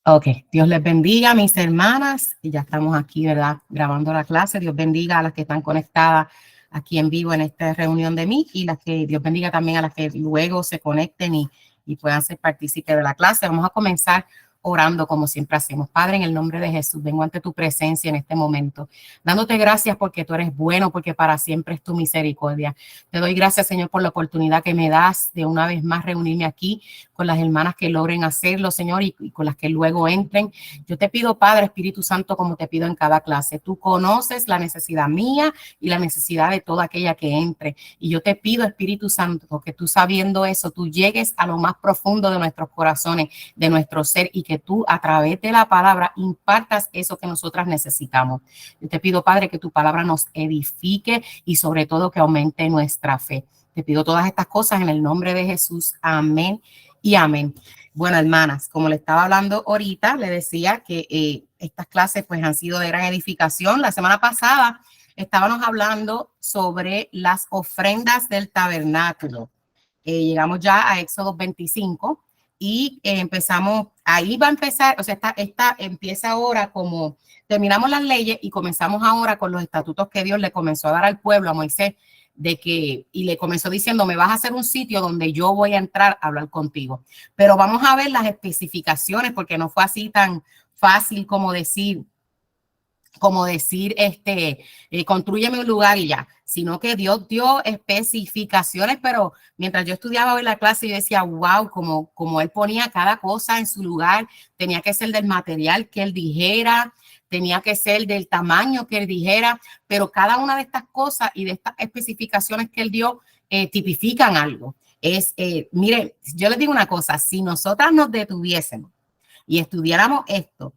Ok, Dios les bendiga, mis hermanas. Y ya estamos aquí, ¿verdad? Grabando la clase. Dios bendiga a las que están conectadas aquí en vivo en esta reunión de mí y Dios bendiga también a las que luego se conecten y puedan ser partícipes de la clase. Vamos a comenzar orando como siempre hacemos. Padre, en el nombre de Jesús, vengo ante tu presencia en este momento, dándote gracias porque tú eres bueno, porque para siempre es tu misericordia. Te doy gracias, Señor, por la oportunidad que me das de una vez más reunirme aquí con las hermanas que logren hacerlo, Señor, y con las que luego entren. Yo te pido, Padre, Espíritu Santo, como te pido en cada clase. Tú conoces la necesidad mía y la necesidad de toda aquella que entre. Y yo te pido, Espíritu Santo, que tú sabiendo eso, tú llegues a lo más profundo de nuestros corazones, de nuestro ser, y que tú a través de la palabra impartas eso que nosotras necesitamos. Yo te pido, Padre, que tu palabra nos edifique y sobre todo que aumente nuestra fe. Te pido todas estas cosas en el nombre de Jesús. Amén y amén. Bueno, hermanas, como le estaba hablando ahorita, le decía que estas clases pues han sido de gran edificación. La semana pasada estábamos hablando sobre las ofrendas del tabernáculo. Llegamos ya a Éxodo 25 y empezamos, ahí va a empezar, o sea, esta empieza ahora como terminamos las leyes y comenzamos ahora con los estatutos que Dios le comenzó a dar al pueblo, a Moisés, y le comenzó diciendo, me vas a hacer un sitio donde yo voy a entrar a hablar contigo. Pero vamos a ver las especificaciones, porque no fue así tan fácil como decir, constrúyeme un lugar y ya, sino que Dios dio especificaciones, pero mientras yo estudiaba hoy la clase, yo decía, wow, como él ponía cada cosa en su lugar, tenía que ser del material que él dijera, tenía que ser del tamaño que él dijera, pero cada una de estas cosas y de estas especificaciones que él dio tipifican algo. Mire, yo les digo una cosa, si nosotras nos detuviésemos y estudiáramos esto,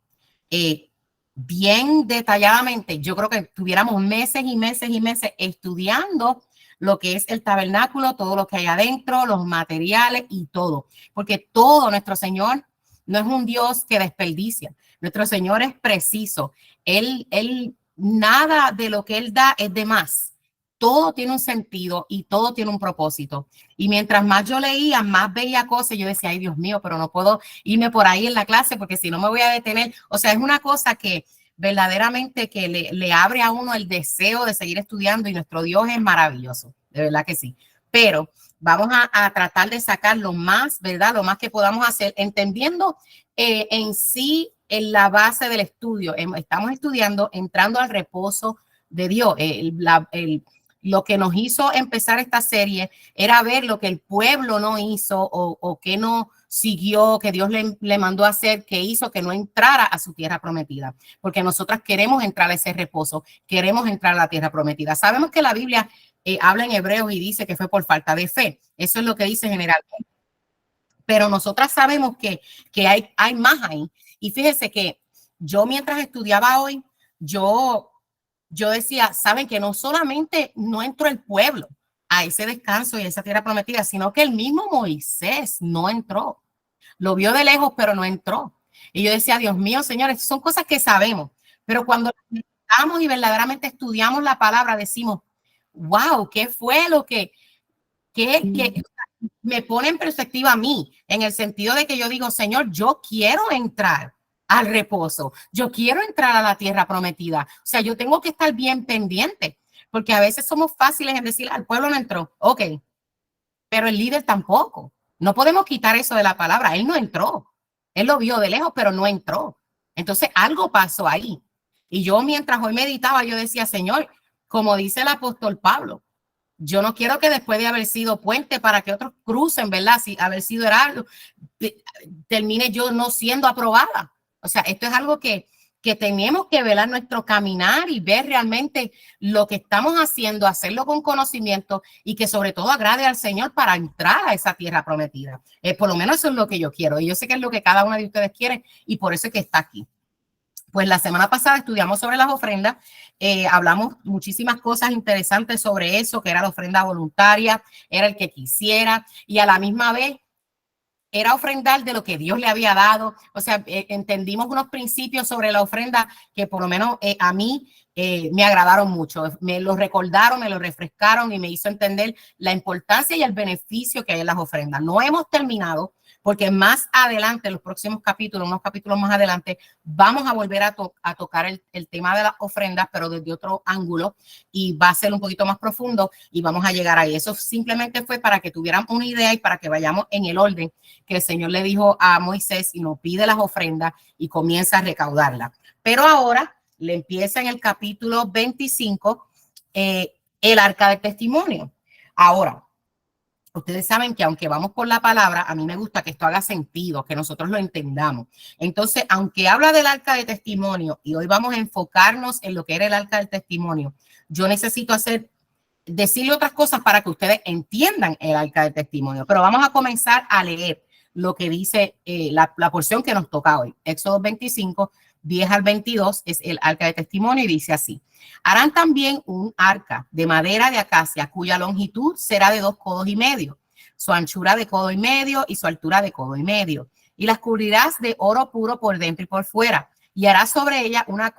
bien detalladamente, yo creo que tuviéramos meses y meses y meses estudiando lo que es el tabernáculo, todo lo que hay adentro, los materiales y todo, porque todo nuestro Señor no es un Dios que desperdicia, nuestro Señor es preciso, él nada de lo que Él da es de más. Todo tiene un sentido y todo tiene un propósito. Y mientras más yo leía, más veía cosas, yo decía, ay Dios mío, pero no puedo irme por ahí en la clase porque si no me voy a detener. O sea, es una cosa que verdaderamente que le abre a uno el deseo de seguir estudiando y nuestro Dios es maravilloso, de verdad que sí. Pero vamos a tratar de sacar lo más, ¿verdad? Lo más que podamos hacer, entendiendo en sí en la base del estudio. Estamos estudiando, entrando al reposo de Dios. Lo que nos hizo empezar esta serie era ver lo que el pueblo no hizo o que no siguió, que Dios le mandó a hacer, que hizo que no entrara a su tierra prometida. Porque nosotras queremos entrar a ese reposo, queremos entrar a la tierra prometida. Sabemos que la Biblia habla en Hebreos y dice que fue por falta de fe. Eso es lo que dice generalmente. Pero nosotras sabemos que hay más ahí. Y fíjese que yo mientras estudiaba hoy, yo decía, saben que no solamente no entró el pueblo a ese descanso y a esa tierra prometida, sino que el mismo Moisés no entró. Lo vio de lejos, pero no entró. Y yo decía, Dios mío, señores, son cosas que sabemos, pero cuando estamos y verdaderamente estudiamos la palabra, decimos, wow, ¿qué fue lo que me pone en perspectiva a mí? En el sentido de que yo digo, Señor, yo quiero entrar al reposo, yo quiero entrar a la tierra prometida. O sea, yo tengo que estar bien pendiente, porque a veces somos fáciles en decir, al pueblo no entró, ok, pero el líder tampoco. No podemos quitar eso de la palabra, él no entró, él lo vio de lejos, pero no entró. Entonces algo pasó ahí. Y yo mientras hoy meditaba, yo decía, Señor, como dice el apóstol Pablo, yo no quiero que después de haber sido puente para que otros crucen, ¿verdad? Si haber sido heraldo, termine yo no siendo aprobada. O sea, esto es algo que tenemos que velar nuestro caminar y ver realmente lo que estamos haciendo, hacerlo con conocimiento y que sobre todo agrade al Señor para entrar a esa tierra prometida. Por lo menos eso es lo que yo quiero y yo sé que es lo que cada una de ustedes quiere y por eso es que está aquí. Pues la semana pasada estudiamos sobre las ofrendas, hablamos muchísimas cosas interesantes sobre eso, que era la ofrenda voluntaria, era el que quisiera y a la misma vez era ofrendar de lo que Dios le había dado. O sea, entendimos unos principios sobre la ofrenda que por lo menos a mí me agradaron mucho. Me lo recordaron, me lo refrescaron y me hizo entender la importancia y el beneficio que hay en las ofrendas. No hemos terminado porque más adelante, en los próximos capítulos, unos capítulos más adelante, vamos a volver a tocar el tema de las ofrendas, pero desde otro ángulo, y va a ser un poquito más profundo y vamos a llegar ahí. Eso simplemente fue para que tuvieran una idea y para que vayamos en el orden que el Señor le dijo a Moisés y nos pide las ofrendas y comienza a recaudarlas. Pero ahora le empieza en el capítulo 25 el arca del testimonio. Ahora, ustedes saben que aunque vamos por la palabra, a mí me gusta que esto haga sentido, que nosotros lo entendamos. Entonces, aunque habla del arca de testimonio y hoy vamos a enfocarnos en lo que era el arca del testimonio, yo necesito decirle otras cosas para que ustedes entiendan el arca del testimonio. Pero vamos a comenzar a leer lo que dice la porción que nos toca hoy. Éxodo 25, 10 al 22 es el arca de testimonio y dice así: harán también un arca de madera de acacia cuya longitud será de 2 codos y medio, su anchura de codo y medio y su altura de codo y medio. Y las cubrirás de oro puro por dentro y por fuera, y harás sobre ella una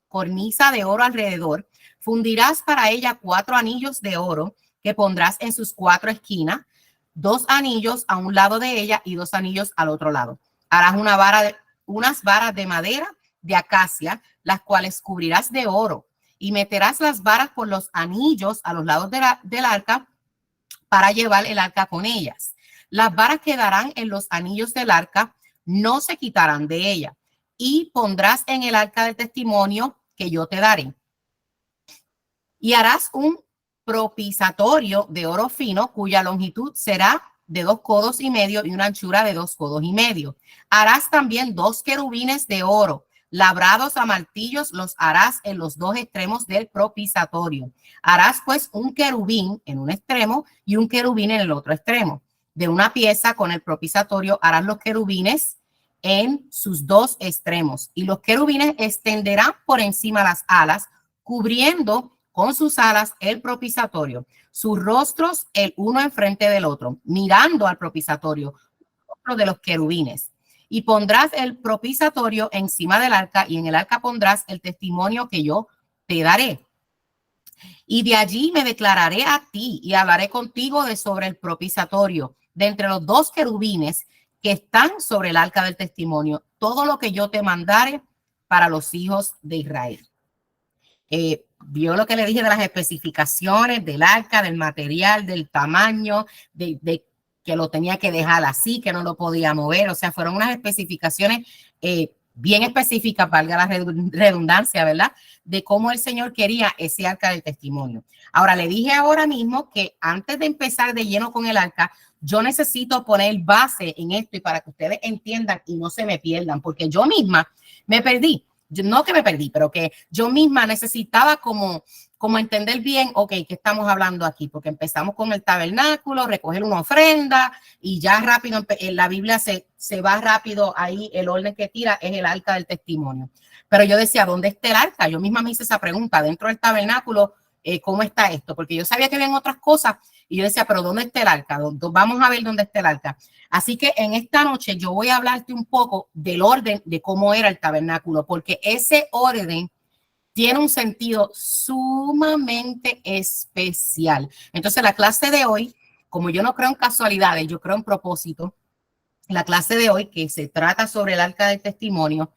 cornisa de oro alrededor. Fundirás para ella 4 anillos de oro que pondrás en sus 4 esquinas, 2 anillos a un lado de ella y 2 anillos al otro lado. Harás unas varas de madera de acacia, las cuales cubrirás de oro, y meterás las varas por los anillos a los lados del arca para llevar el arca con ellas. Las varas quedarán en los anillos del arca, no se quitarán de ella, y pondrás en el arca del testimonio que yo te daré. Y harás un propiciatorio de oro fino, cuya longitud será de 2 codos y medio y una anchura de 2 codos y medio. Harás también 2 querubines de oro, labrados a martillos, los harás en los 2 extremos del propiciatorio. Harás pues un querubín en un extremo y un querubín en el otro extremo. De una pieza con el propiciatorio harás los querubines en sus 2 extremos, y los querubines extenderán por encima las alas, cubriendo con sus alas el propiciatorio, sus rostros el uno enfrente del otro, mirando al propiciatorio, otro de los querubines. Y pondrás el propiciatorio encima del arca, y en el arca pondrás el testimonio que yo te daré. Y de allí me declararé a ti y hablaré contigo sobre el propiciatorio, de entre los 2 querubines que están sobre el arca del testimonio, todo lo que yo te mandare para los hijos de Israel. Vio lo que le dije de las especificaciones del arca, del material, del tamaño, de que lo tenía que dejar así, que no lo podía mover. O sea, fueron unas especificaciones bien específicas, valga la redundancia, ¿verdad? De cómo el Señor quería ese arca del testimonio. Ahora, le dije ahora mismo que antes de empezar de lleno con el arca, yo necesito poner base en esto y para que ustedes entiendan y no se me pierdan, porque yo misma me perdí. No que me perdí, pero que yo misma necesitaba como entender bien, ok, ¿qué estamos hablando aquí? Porque empezamos con el tabernáculo, recoger una ofrenda y ya rápido en la Biblia se va rápido ahí, el orden que tira es el arca del testimonio. Pero yo decía, ¿dónde está el arca? Yo misma me hice esa pregunta, dentro del tabernáculo, ¿cómo está esto? Porque yo sabía que habían otras cosas y yo decía, pero ¿dónde está el arca? Vamos a ver dónde está el arca. Así que en esta noche yo voy a hablarte un poco del orden de cómo era el tabernáculo, porque ese orden tiene un sentido sumamente especial. Entonces, la clase de hoy, como yo no creo en casualidades, yo creo en propósito, la clase de hoy, que se trata sobre el arca del testimonio,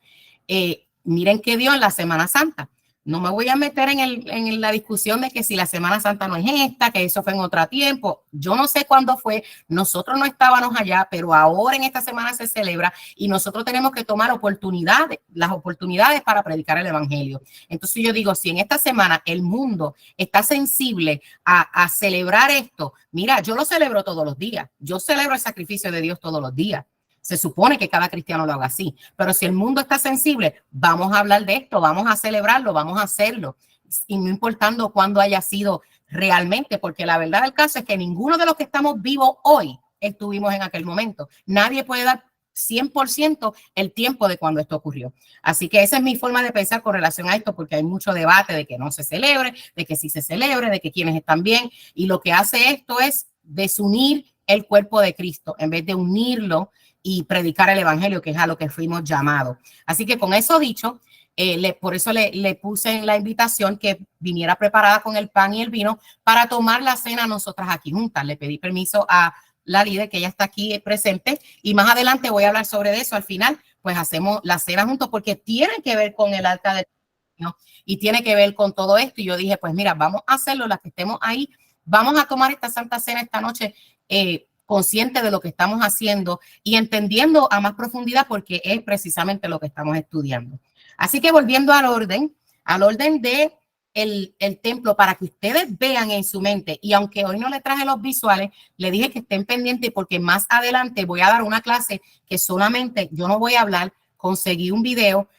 miren qué dio en la Semana Santa. No me voy a meter en la discusión de que si la Semana Santa no es esta, que eso fue en otro tiempo. Yo no sé cuándo fue, nosotros no estábamos allá, pero ahora en esta semana se celebra y nosotros tenemos que tomar las oportunidades para predicar el evangelio. Entonces yo digo, si en esta semana el mundo está sensible a celebrar esto, mira, yo lo celebro todos los días. Yo celebro el sacrificio de Dios todos los días. Se supone que cada cristiano lo haga así, pero si el mundo está sensible, vamos a hablar de esto, vamos a celebrarlo, vamos a hacerlo, y no importando cuándo haya sido realmente, porque la verdad del caso es que ninguno de los que estamos vivos hoy estuvimos en aquel momento. Nadie puede dar 100% el tiempo de cuando esto ocurrió. Así que esa es mi forma de pensar con relación a esto, porque hay mucho debate de que no se celebre, de que sí se celebre, de que quienes están bien, y lo que hace esto es desunir el cuerpo de Cristo en vez de unirlo y predicar el evangelio, que es a lo que fuimos llamados. Así que con eso dicho, Por eso le puse en la invitación que viniera preparada con el pan y el vino para tomar la cena nosotras aquí juntas. Le pedí permiso a la líder, que ella está aquí presente, y más adelante voy a hablar sobre eso. Al final, pues hacemos la cena juntos porque tiene que ver con el arca del testimonio y tiene que ver con todo esto. Y yo dije, pues mira, vamos a hacerlo, las que estemos ahí, vamos a tomar esta santa cena esta noche consciente de lo que estamos haciendo y entendiendo a más profundidad porque es precisamente lo que estamos estudiando. Así que volviendo al orden de el templo para que ustedes vean en su mente, y aunque hoy no le traje los visuales, le dije que estén pendientes porque más adelante voy a dar una clase que solamente yo no voy a hablar, conseguí un video,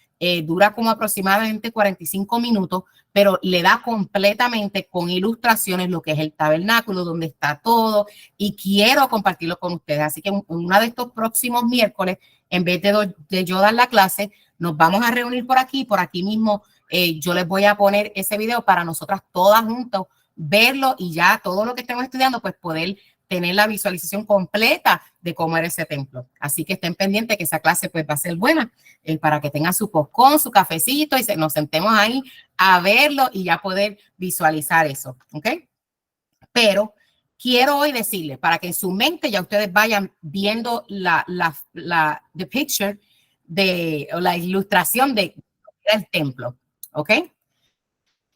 dura como aproximadamente 45 minutos, pero le da completamente con ilustraciones lo que es el tabernáculo, donde está todo, y quiero compartirlo con ustedes. Así que en uno de estos próximos miércoles, en vez de yo dar la clase, nos vamos a reunir por aquí mismo. Yo les voy a poner ese video para nosotras todas juntas verlo y ya todo lo que estemos estudiando, pues poder tener la visualización completa de cómo era ese templo. Así que estén pendientes que esa clase pues va a ser buena para que tengan su popcorn, su cafecito y nos sentemos ahí a verlo y ya poder visualizar eso, ¿ok? Pero quiero hoy decirles, para que en su mente ya ustedes vayan viendo the picture o la ilustración del templo, ¿ok?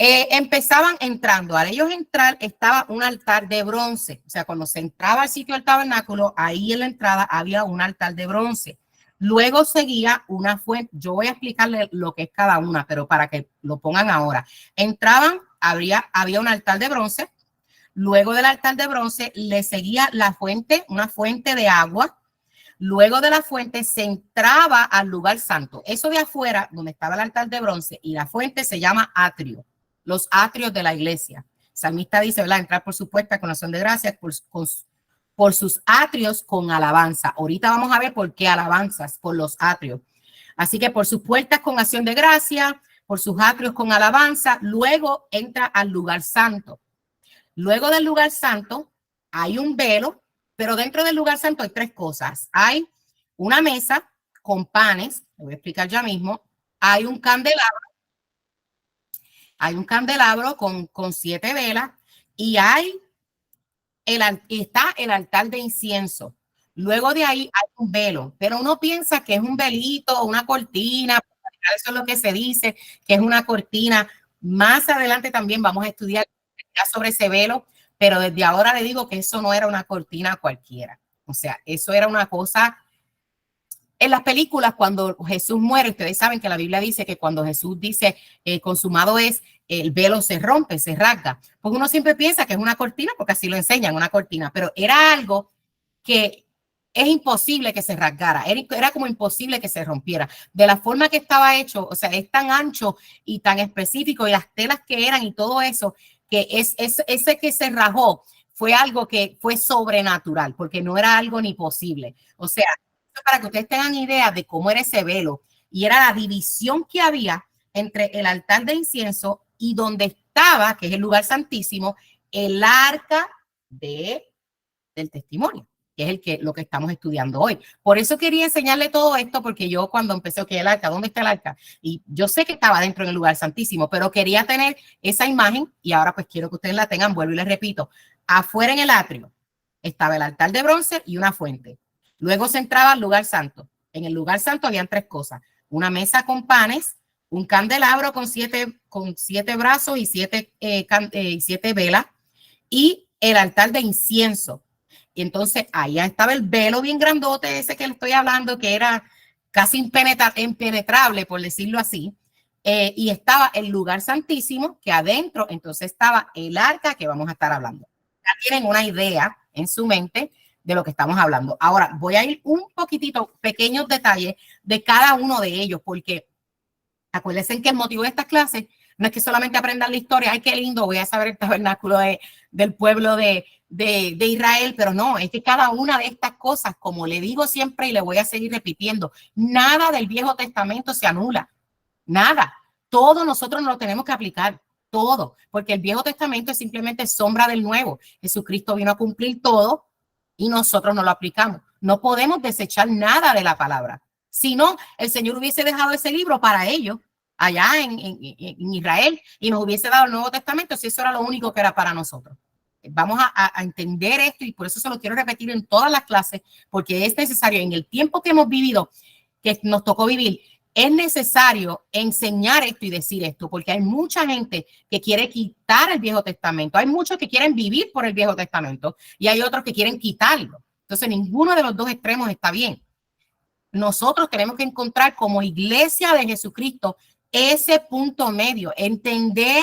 Empezaban entrando, al ellos entrar estaba un altar de bronce, o sea, cuando se entraba al sitio del tabernáculo, ahí en la entrada había un altar de bronce. Luego seguía una fuente, yo voy a explicarles lo que es cada una, pero para que lo pongan ahora. Entraban, había un altar de bronce, luego del altar de bronce le seguía la fuente, una fuente de agua. Luego de la fuente se entraba al lugar santo. Eso de afuera, donde estaba el altar de bronce y la fuente, se llama atrio, los atrios de la iglesia. El salmista dice, ¿verdad? Entrar por su puerta con acción de gracias, por sus atrios con alabanza. Ahorita vamos a ver por qué alabanzas, por los atrios. Así que por sus puertas con acción de gracia, por sus atrios con alabanza, luego entra al lugar santo. Luego del lugar santo hay un velo, pero dentro del lugar santo hay tres cosas. Hay una mesa con panes, lo voy a explicar ya mismo. Hay un candelabro con 7 velas y está el altar de incienso. Luego de ahí hay un velo, pero uno piensa que es un velito o una cortina, eso es lo que se dice, que es una cortina. Más adelante también vamos a estudiar sobre ese velo, pero desde ahora le digo que eso no era una cortina cualquiera. O sea, eso era una cosa. En las películas, cuando Jesús muere, ustedes saben que la Biblia dice que cuando Jesús dice consumado es, el velo se rompe, se rasga. Pues uno siempre piensa que es una cortina, porque así lo enseñan, una cortina, pero era algo que es imposible que se rasgara, era como imposible que se rompiera. De la forma que estaba hecho, o sea, es tan ancho y tan específico y las telas que eran y todo eso, que ese que se rajó fue algo que fue sobrenatural, porque no era algo ni posible. O sea, para que ustedes tengan idea de cómo era ese velo, y era la división que había entre el altar de incienso y donde estaba, que es el lugar santísimo, el arca del testimonio, que es lo que estamos estudiando hoy. Por eso quería enseñarle todo esto, porque yo cuando empecé, el arca, ¿dónde está el arca? Y yo sé que estaba dentro del lugar santísimo, pero quería tener esa imagen y ahora pues quiero que ustedes la tengan. Vuelvo y les repito, afuera en el atrio estaba el altar de bronce y una fuente. Luego se entraba al lugar santo. En el lugar santo habían 3 cosas: una mesa con panes, un candelabro con siete brazos y 7 velas, y el altar de incienso. Y entonces allá estaba el velo bien grandote, ese que le estoy hablando, que era casi impenetrable, por decirlo así. Y estaba el lugar santísimo, que adentro entonces estaba el arca que vamos a estar hablando. Ya tienen una idea en su mente de lo que estamos hablando. Ahora voy a ir un poquitito, pequeños detalles de cada uno de ellos, porque acuérdense que el motivo de estas clases no es que solamente aprendan la historia, ay, qué lindo, voy a saber el tabernáculo del pueblo de Israel, pero no, es que cada una de estas cosas, como le digo siempre y le voy a seguir repitiendo, nada del Viejo Testamento se anula, nada. Todo nosotros nos lo tenemos que aplicar, todo, porque el Viejo Testamento es simplemente sombra del Nuevo. Jesucristo vino a cumplir todo y nosotros no lo aplicamos. No podemos desechar nada de la palabra. Si no, el Señor hubiese dejado ese libro para ellos. allá en Israel y nos hubiese dado el Nuevo Testamento si eso era lo único que era para nosotros. Vamos a entender esto y por eso se lo quiero repetir en todas las clases, porque es necesario en el tiempo que hemos vivido, que nos tocó vivir, es necesario enseñar esto y decir esto, porque hay mucha gente que quiere quitar el Viejo Testamento. Hay muchos que quieren vivir por el Viejo Testamento y hay otros que quieren quitarlo. Entonces, ninguno de los dos extremos está bien. Nosotros tenemos que encontrar como iglesia de Jesucristo ese punto medio, entender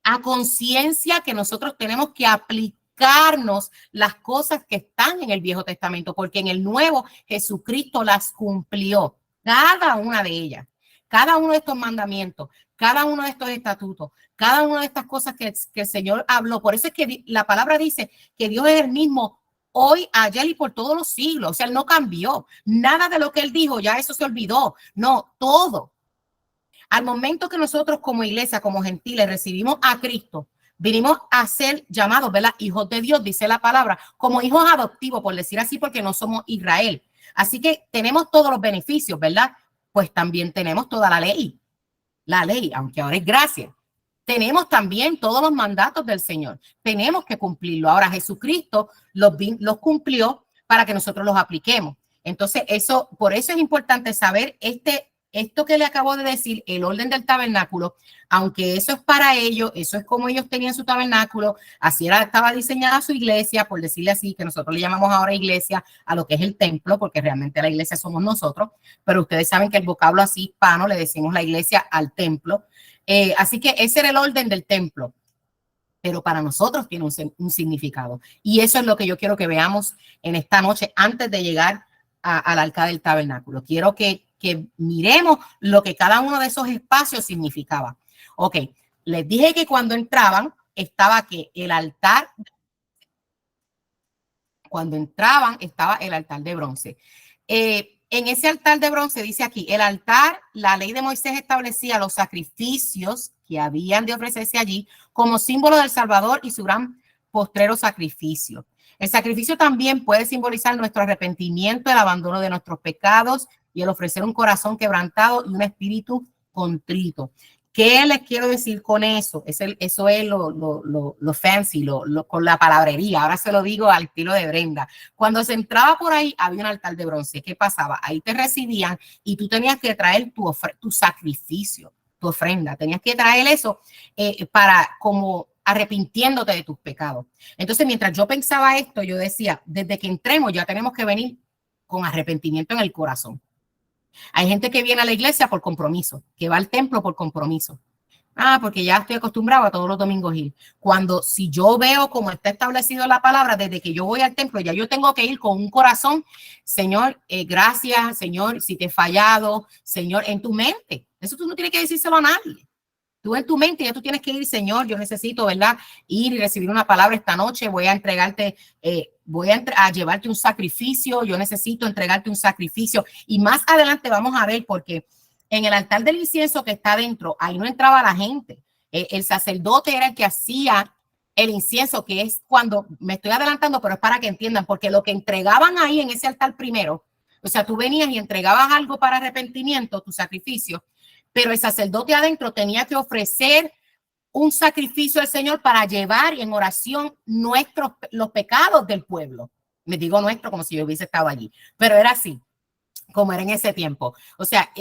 a conciencia que nosotros tenemos que aplicarnos las cosas que están en el Viejo Testamento, porque en el Nuevo Jesucristo las cumplió, cada una de ellas, cada uno de estos mandamientos, cada uno de estos estatutos, cada una de estas cosas que el Señor habló. Por eso es que la palabra dice que Dios es el mismo hoy, ayer y por todos los siglos. O sea, Él no cambió. Nada de lo que Él dijo, ya eso se olvidó. No, todo. Al momento que nosotros como iglesia, como gentiles, recibimos a Cristo, vinimos a ser llamados, ¿verdad? Hijos de Dios, dice la palabra, como hijos adoptivos, por decir así, porque no somos Israel. Así que tenemos todos los beneficios, ¿verdad? Pues también tenemos toda la ley, aunque ahora es gracia. Tenemos también todos los mandatos del Señor. Tenemos que cumplirlo. Ahora Jesucristo los cumplió para que nosotros los apliquemos. Entonces, por eso es importante saber esto que le acabo de decir, el orden del tabernáculo, aunque eso es para ellos, eso es como ellos tenían su tabernáculo, así estaba diseñada su iglesia, por decirle así, que nosotros le llamamos ahora iglesia a lo que es el templo, porque realmente la iglesia somos nosotros, pero ustedes saben que el vocablo así hispano le decimos la iglesia al templo. Así que ese era el orden del templo, pero para nosotros tiene un significado. Y eso es lo que yo quiero que veamos en esta noche antes de llegar al arca del tabernáculo. Quiero que miremos lo que cada uno de esos espacios significaba. Ok, les dije que cuando entraban estaba que el altar, cuando entraban estaba el altar de bronce. En ese altar de bronce dice aquí, el altar, la ley de Moisés establecía los sacrificios que habían de ofrecerse allí como símbolo del Salvador y su gran postrero sacrificio. El sacrificio también puede simbolizar nuestro arrepentimiento, el abandono de nuestros pecados y el ofrecer un corazón quebrantado y un espíritu contrito. ¿Qué les quiero decir con eso? Eso es lo fancy, con la palabrería. Ahora se lo digo al estilo de Brenda. Cuando se entraba por ahí, había un altar de bronce. ¿Qué pasaba? Ahí te recibían y tú tenías que traer tu sacrificio, tu ofrenda. Tenías que traer eso para como arrepintiéndote de tus pecados. Entonces, mientras yo pensaba esto, yo decía, desde que entremos ya tenemos que venir con arrepentimiento en el corazón. Hay gente que viene a la iglesia por compromiso, que va al templo por compromiso. Porque ya estoy acostumbrado a todos los domingos ir. Cuando si yo veo cómo está establecido la palabra, desde que yo voy al templo, ya yo tengo que ir con un corazón, Señor, gracias, Señor, si te he fallado, Señor, en tu mente. Eso tú no tienes que decírselo a nadie. Tú en tu mente ya tú tienes que ir, Señor, yo necesito, ¿verdad? Ir y recibir una palabra esta noche, voy a entregarte, a llevarte un sacrificio, yo necesito entregarte un sacrificio. Y más adelante vamos a ver, porque en el altar del incienso que está adentro, ahí no entraba la gente. El sacerdote era el que hacía el incienso, que es cuando, me estoy adelantando, pero es para que entiendan, porque lo que entregaban ahí en ese altar primero, o sea, tú venías y entregabas algo para arrepentimiento, tu sacrificio, pero el sacerdote adentro tenía que ofrecer un sacrificio al Señor para llevar en oración los pecados del pueblo. Me digo nuestro como si yo hubiese estado allí, pero era así, como era en ese tiempo. O sea,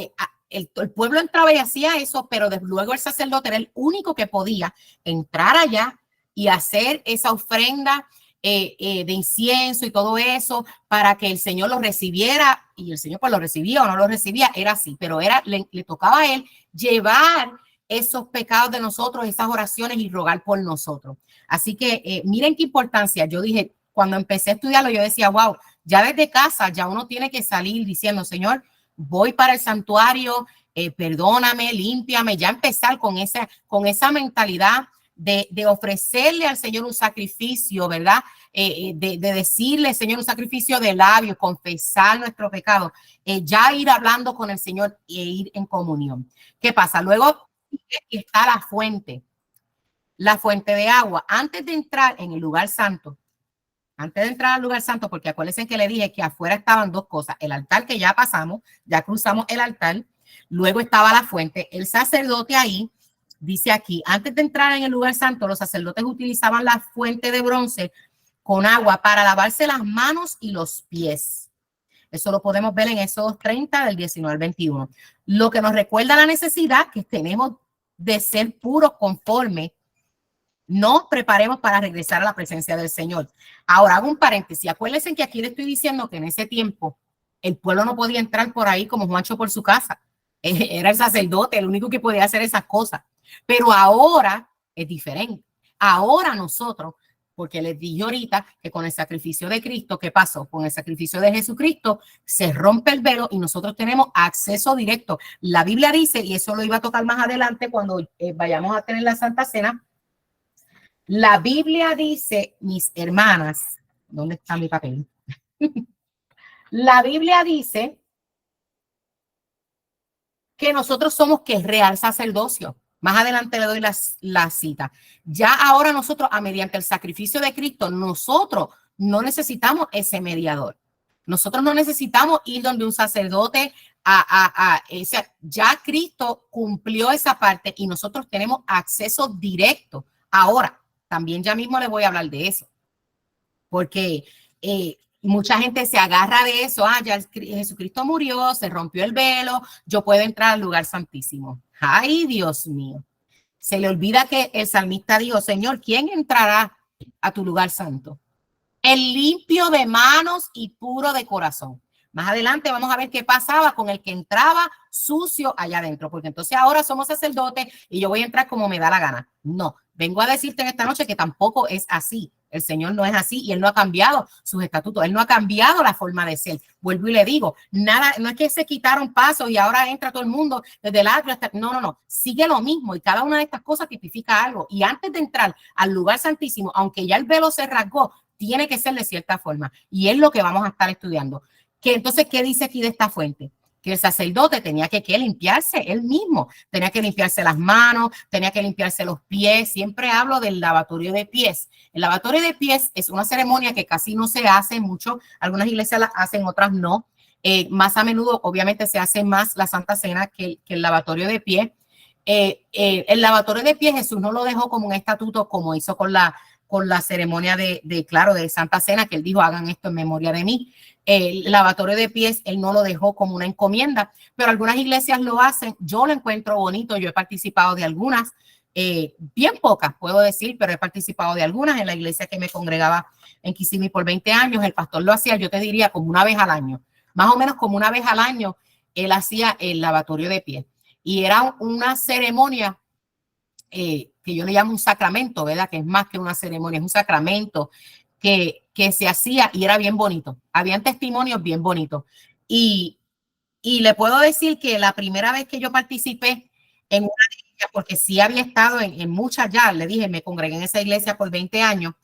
el pueblo entraba y hacía eso, pero luego el sacerdote era el único que podía entrar allá y hacer esa ofrenda de incienso y todo eso para que el Señor lo recibiera, y el Señor pues lo recibía o no lo recibía, era así, pero le tocaba a él llevar esos pecados de nosotros, esas oraciones y rogar por nosotros. Así que miren qué importancia. Yo dije, cuando empecé a estudiarlo, yo decía, wow, ya desde casa ya uno tiene que salir diciendo, Señor, voy para el santuario, perdóname, límpiame, ya empezar con esa mentalidad de ofrecerle al Señor un sacrificio, ¿verdad? De decirle, Señor, un sacrificio de labios, confesar nuestro pecado, ya ir hablando con el Señor e ir en comunión. ¿Qué pasa? Luego está la fuente de agua. Antes de entrar en el lugar santo, porque acuérdense que le dije que afuera estaban dos cosas, el altar que ya pasamos, ya cruzamos el altar, Luego estaba la fuente. El sacerdote ahí, dice aquí, antes de entrar en el lugar santo, los sacerdotes utilizaban la fuente de bronce con agua para lavarse las manos y los pies. Eso lo podemos ver en Éxodo 30 del 19 al 21. Lo que nos recuerda la necesidad que tenemos de ser puros conforme nos preparemos para regresar a la presencia del Señor. Ahora hago un paréntesis. Acuérdense que aquí le estoy diciendo que en ese tiempo el pueblo no podía entrar por ahí como Juancho por su casa. Era el sacerdote el único que podía hacer esas cosas. Pero ahora es diferente. Ahora nosotros, porque les dije ahorita que con el sacrificio de Cristo, ¿qué pasó? Con el sacrificio de Jesucristo se rompe el velo y nosotros tenemos acceso directo. La Biblia dice, y eso lo iba a tocar más adelante cuando vayamos a tener la Santa Cena, la Biblia dice, mis hermanas, ¿dónde está mi papel? La Biblia dice que nosotros somos que real sacerdocio. Más adelante le doy la cita. Ya ahora nosotros, mediante el sacrificio de Cristo, nosotros no necesitamos ese mediador. Nosotros no necesitamos ir donde un sacerdote ya Cristo cumplió esa parte y nosotros tenemos acceso directo. Ahora, también ya mismo le voy a hablar de eso. Porque mucha gente se agarra de eso. Ya Jesucristo murió, se rompió el velo, yo puedo entrar al lugar santísimo. Ay, Dios mío. Se le olvida que el salmista dijo, Señor, ¿quién entrará a tu lugar santo? El limpio de manos y puro de corazón. Más adelante vamos a ver qué pasaba con el que entraba sucio allá adentro, porque entonces ahora somos sacerdotes y yo voy a entrar como me da la gana. No, vengo a decirte en esta noche que tampoco es así. El Señor no es así y Él no ha cambiado sus estatutos. Él no ha cambiado la forma de ser. Vuelvo y le digo, nada, no es que se quitaron pasos y ahora entra todo el mundo desde el atrio hasta... No. Sigue lo mismo y cada una de estas cosas tipifica algo. Y antes de entrar al lugar santísimo, aunque ya el velo se rasgó, tiene que ser de cierta forma. Y es lo que vamos a estar estudiando. Que entonces, ¿qué dice aquí de esta fuente? Que el sacerdote tenía que limpiarse él mismo, tenía que limpiarse las manos, tenía que limpiarse los pies. Siempre hablo del lavatorio de pies. El lavatorio de pies es una ceremonia que casi no se hace mucho, algunas iglesias la hacen, otras no. Más a menudo, obviamente, se hace más la Santa Cena que el lavatorio de pies. El lavatorio de pies Jesús no lo dejó como un estatuto como hizo con la ceremonia de Santa Cena, que él dijo, hagan esto en memoria de mí. El lavatorio de pies, él no lo dejó como una encomienda, pero algunas iglesias lo hacen. Yo lo encuentro bonito, yo he participado de algunas, bien pocas puedo decir, pero he participado de algunas. En la iglesia que me congregaba en Kissimmee por 20 años, el pastor lo hacía, yo te diría, como una vez al año, más o menos como una vez al año, él hacía el lavatorio de pies. Y era una ceremonia que yo le llamo un sacramento, ¿verdad? Que es más que una ceremonia, es un sacramento que se hacía y era bien bonito. Habían testimonios bien bonitos. Y le puedo decir que la primera vez que yo participé en una iglesia, porque sí había estado en muchas ya, le dije, me congregué en esa iglesia por 20 años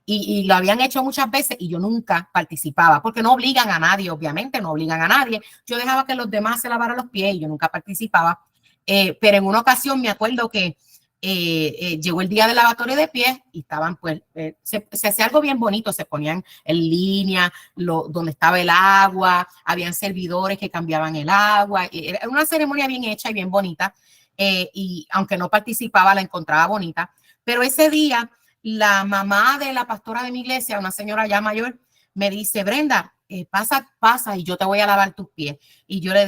y lo habían hecho muchas veces y yo nunca participaba, porque no obligan a nadie, obviamente, no obligan a nadie. Yo dejaba que los demás se lavaran los pies y yo nunca participaba. Pero en una ocasión me acuerdo que llegó el día del lavatorio de pies y estaban pues, se hacía algo bien bonito, se ponían en línea donde estaba el agua, habían servidores que cambiaban el agua, era una ceremonia bien hecha y bien bonita, y aunque no participaba la encontraba bonita, pero ese día la mamá de la pastora de mi iglesia, una señora ya mayor, me dice, Brenda, pasa y yo te voy a lavar tus pies. Y yo le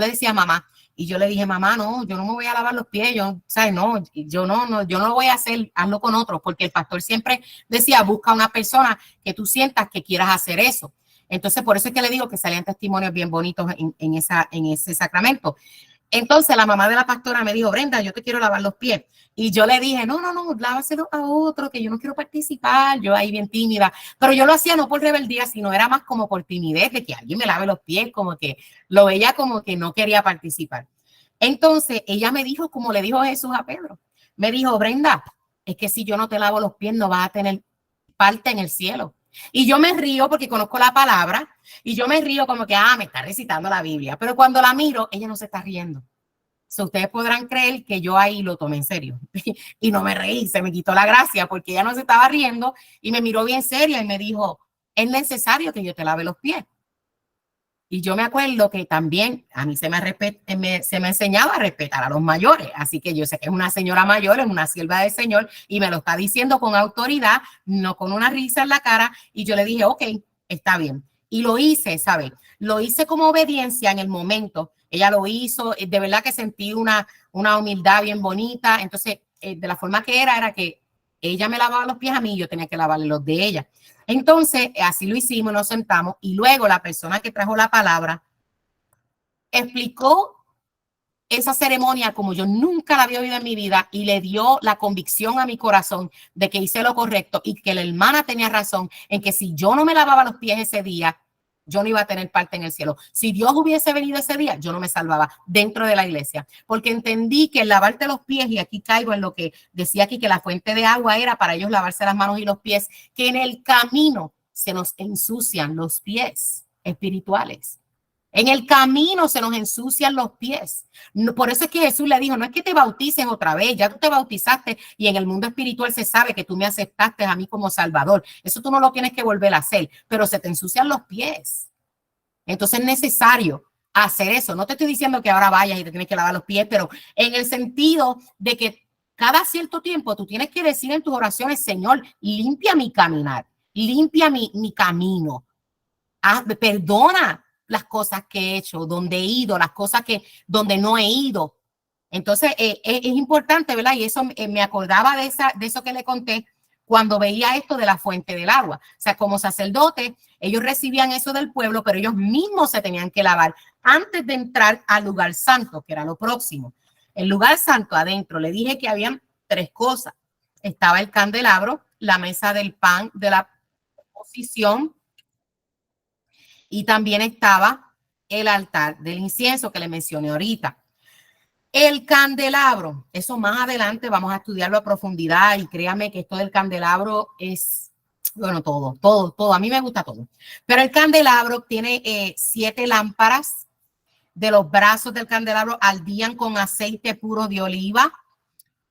decía a mamá, y yo le dije, mamá, no, yo no me voy a lavar los pies, ¿sabes? No, yo no lo voy a hacer, hazlo con otros, porque el pastor siempre decía, busca una persona que tú sientas que quieras hacer eso. Entonces, por eso es que le digo que salían testimonios bien bonitos en ese sacramento. Entonces, la mamá de la pastora me dijo, Brenda, yo te quiero lavar los pies. Y yo le dije, no, lávaselo a otro, que yo no quiero participar, yo ahí bien tímida. Pero yo lo hacía no por rebeldía, sino era más como por timidez de que alguien me lave los pies, como que lo veía como que no quería participar. Entonces, ella me dijo, como le dijo Jesús a Pedro, me dijo, Brenda, es que si yo no te lavo los pies, no vas a tener parte en el cielo. Y yo me río porque conozco la palabra y yo me río como que, me está recitando la Biblia. Pero cuando la miro, ella no se está riendo. Ustedes podrán creer que yo ahí lo tomé en serio y no me reí, se me quitó la gracia porque ella no se estaba riendo y me miró bien seria y me dijo, es necesario que yo te lave los pies. Y yo me acuerdo que también a mí se me enseñaba a respetar a los mayores. Así que yo sé que es una señora mayor, es una sierva del Señor y me lo está diciendo con autoridad, no con una risa en la cara. Y yo le dije, ok, está bien. Y lo hice, ¿sabes? Lo hice como obediencia en el momento. Ella lo hizo, de verdad que sentí una humildad bien bonita. Entonces, de la forma que era que ella me lavaba los pies a mí y yo tenía que lavarle los de ella. Entonces, así lo hicimos, nos sentamos y luego la persona que trajo la palabra explicó esa ceremonia como yo nunca la había oído en mi vida y le dio la convicción a mi corazón de que hice lo correcto y que la hermana tenía razón en que si yo no me lavaba los pies ese día, yo no iba a tener parte en el cielo. Si Dios hubiese venido ese día, yo no me salvaba dentro de la iglesia, porque entendí que el lavarte los pies, y aquí caigo en lo que decía aquí, que la fuente de agua era para ellos lavarse las manos y los pies, que en el camino se nos ensucian los pies espirituales. En el camino se nos ensucian los pies. Por eso es que Jesús le dijo, no es que te bautices otra vez, ya tú te bautizaste y en el mundo espiritual se sabe que tú me aceptaste a mí como Salvador. Eso tú no lo tienes que volver a hacer, pero se te ensucian los pies. Entonces es necesario hacer eso. No te estoy diciendo que ahora vayas y te tienes que lavar los pies, pero en el sentido de que cada cierto tiempo tú tienes que decir en tus oraciones, Señor, limpia mi caminar, limpia mi camino. Perdona las cosas que he hecho, donde he ido, las cosas donde no he ido. Entonces, es importante, ¿verdad? Y eso me acordaba de eso que le conté cuando veía esto de la fuente del agua. O sea, como sacerdote, ellos recibían eso del pueblo, pero ellos mismos se tenían que lavar antes de entrar al lugar santo, que era lo próximo. El lugar santo adentro, le dije que habían 3 cosas. Estaba el candelabro, la mesa del pan de la posición, y también estaba el altar del incienso que le mencioné ahorita. El candelabro, eso más adelante vamos a estudiarlo a profundidad y créame que esto del candelabro es, bueno, todo. A mí me gusta todo. Pero el candelabro tiene 7 lámparas. De los brazos del candelabro ardían con aceite puro de oliva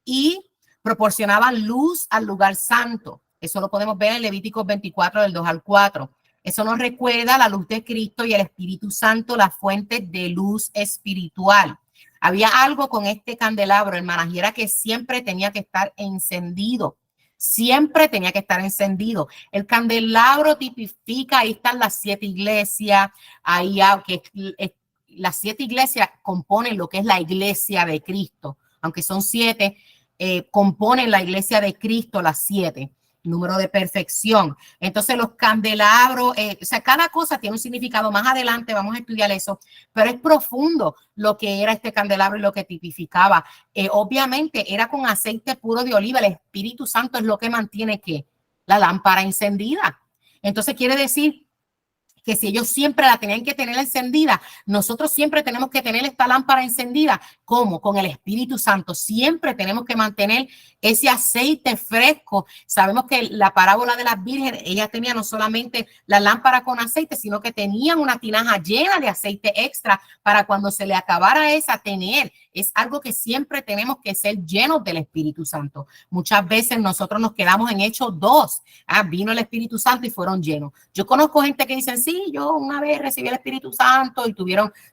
y proporcionaban luz al lugar santo. Eso lo podemos ver en Levíticos 24, del 2 al 4. Eso nos recuerda la luz de Cristo y el Espíritu Santo, la fuente de luz espiritual. Había algo con este candelabro, hermanas, y era que siempre tenía que estar encendido. Siempre tenía que estar encendido. El candelabro tipifica, ahí están las 7 iglesias, ahí que las 7 iglesias componen lo que es la iglesia de Cristo, aunque son 7, componen la iglesia de Cristo, las 7, número de perfección. Entonces los candelabros, o sea, cada cosa tiene un significado. Más adelante vamos a estudiar eso, pero es profundo lo que era este candelabro y lo que tipificaba. Obviamente era con aceite puro de oliva. El Espíritu Santo es lo que mantiene que la lámpara encendida. Entonces quiere decir que si ellos siempre la tenían que tener encendida, nosotros siempre tenemos que tener esta lámpara encendida. ¿Cómo? Con el Espíritu Santo. Siempre tenemos que mantener ese aceite fresco. Sabemos que la parábola de las vírgenes, ella tenía no solamente la lámpara con aceite, sino que tenían una tinaja llena de aceite extra para cuando se le acabara esa tener. Es algo que siempre tenemos que ser llenos del Espíritu Santo. Muchas veces nosotros nos quedamos en Hechos 2. Vino el Espíritu Santo y fueron llenos. Yo conozco gente que dicen, sí, yo una vez recibí el Espíritu Santo y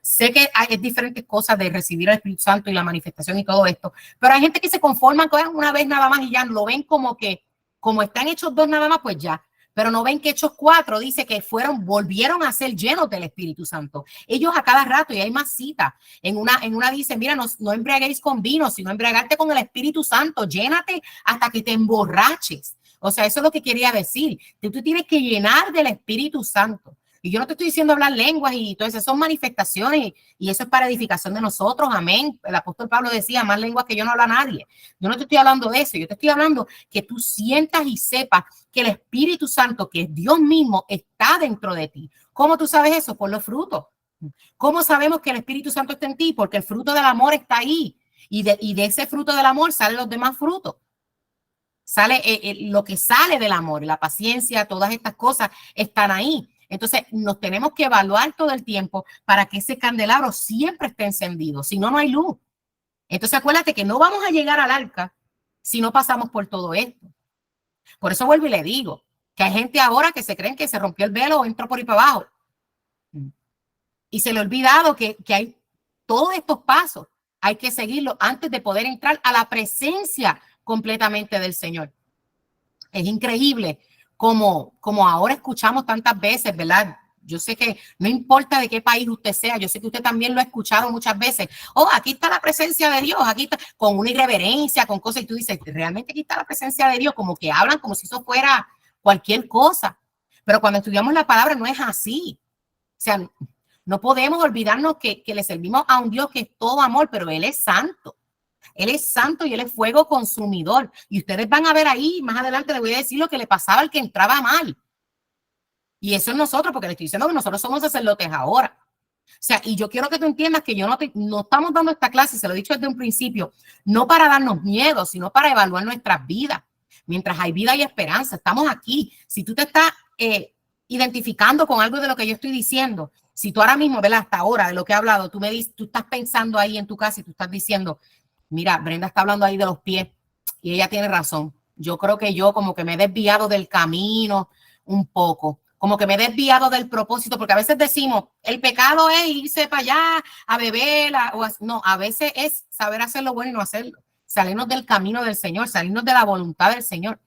sé que hay diferentes cosas de recibir el Espíritu Santo y la manifestación y todo esto, pero hay gente que se conforma con una vez nada más y ya lo ven como que, como están Hechos 2 nada más, pues ya. Pero no ven que Hechos 4 dice que volvieron a ser llenos del Espíritu Santo. Ellos a cada rato, y hay más citas. En una dice, mira, no embriaguéis con vino, sino embriagarte con el Espíritu Santo. Llénate hasta que te emborraches. O sea, eso es lo que quería decir. Tú tienes que llenar del Espíritu Santo. Y yo no te estoy diciendo hablar lenguas y todo eso, son manifestaciones y eso es para edificación de nosotros, amén. El apóstol Pablo decía, más lenguas que yo no habla nadie. Yo no te estoy hablando de eso, yo te estoy hablando que tú sientas y sepas que el Espíritu Santo, que es Dios mismo, está dentro de ti. ¿Cómo tú sabes eso? Por los frutos. ¿Cómo sabemos que el Espíritu Santo está en ti? Porque el fruto del amor está ahí y de ese fruto del amor salen los demás frutos. Sale lo que sale del amor, la paciencia, todas estas cosas están ahí. Entonces, nos tenemos que evaluar todo el tiempo para que ese candelabro siempre esté encendido. Si no, no hay luz. Entonces, acuérdate que no vamos a llegar al arca si no pasamos por todo esto. Por eso vuelvo y le digo que hay gente ahora que se creen que se rompió el velo o entró por ahí para abajo. Y se le ha olvidado que hay todos estos pasos, hay que seguirlos antes de poder entrar a la presencia completamente del Señor. Es increíble como ahora escuchamos tantas veces, ¿verdad? Yo sé que no importa de qué país usted sea, yo sé que usted también lo ha escuchado muchas veces. Oh, aquí está la presencia de Dios, aquí está, con una irreverencia, con cosas, y tú dices, realmente aquí está la presencia de Dios, como que hablan como si eso fuera cualquier cosa. Pero cuando estudiamos la palabra no es así. O sea, no podemos olvidarnos que le servimos a un Dios que es todo amor, pero Él es santo. Él es santo y Él es fuego consumidor. Y ustedes van a ver ahí, más adelante les voy a decir lo que le pasaba al que entraba mal. Y eso es nosotros, porque le estoy diciendo que nosotros somos sacerdotes ahora. O sea, y yo quiero que tú entiendas que no estamos dando esta clase, se lo he dicho desde un principio, no para darnos miedo, sino para evaluar nuestras vidas. Mientras hay vida y esperanza, estamos aquí. Si tú te estás identificando con algo de lo que yo estoy diciendo, si tú ahora mismo, ¿verdad? Hasta ahora de lo que he hablado, tú me dices, tú estás pensando ahí en tu casa y tú estás diciendo, mira, Brenda está hablando ahí de los pies y ella tiene razón. Yo creo que yo como que me he desviado del camino un poco, como que me he desviado del propósito, porque a veces decimos, el pecado es irse para allá a beber, no, a veces es saber hacer lo bueno y no hacerlo, salirnos del camino del Señor, salirnos de la voluntad del Señor.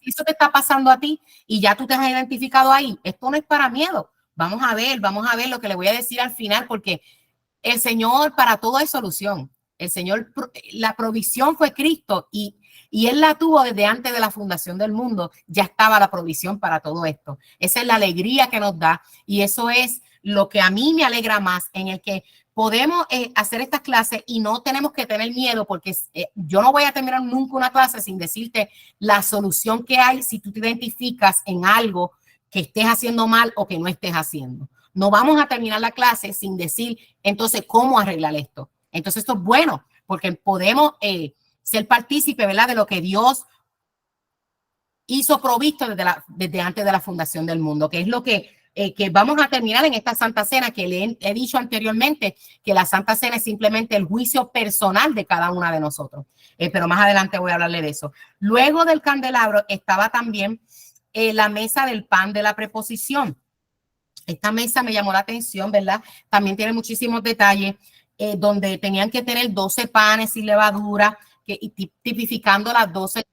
Si eso te está pasando a ti y ya tú te has identificado ahí, esto no es para miedo. Vamos a ver lo que le voy a decir al final, porque el Señor para todo hay solución. El Señor, la provisión fue Cristo y Él la tuvo desde antes de la fundación del mundo. Ya estaba la provisión para todo esto. Esa es la alegría que nos da y eso es lo que a mí me alegra más, en el que podemos hacer estas clases y no tenemos que tener miedo, porque yo no voy a terminar nunca una clase sin decirte la solución que hay si tú te identificas en algo que estés haciendo mal o que no estés haciendo. No vamos a terminar la clase sin decir, entonces, ¿cómo arreglar esto? Entonces, esto es bueno, porque podemos ser partícipes, ¿verdad?, de lo que Dios hizo provisto desde antes de la fundación del mundo, que es lo que vamos a terminar en esta Santa Cena, que le he dicho anteriormente, que la Santa Cena es simplemente el juicio personal de cada una de nosotros. Pero más adelante voy a hablarle de eso. Luego del candelabro estaba también la mesa del pan de la preposición. Esta mesa me llamó la atención, ¿verdad? También tiene muchísimos detalles, donde tenían que tener 12 panes sin levadura, tipificando las 12.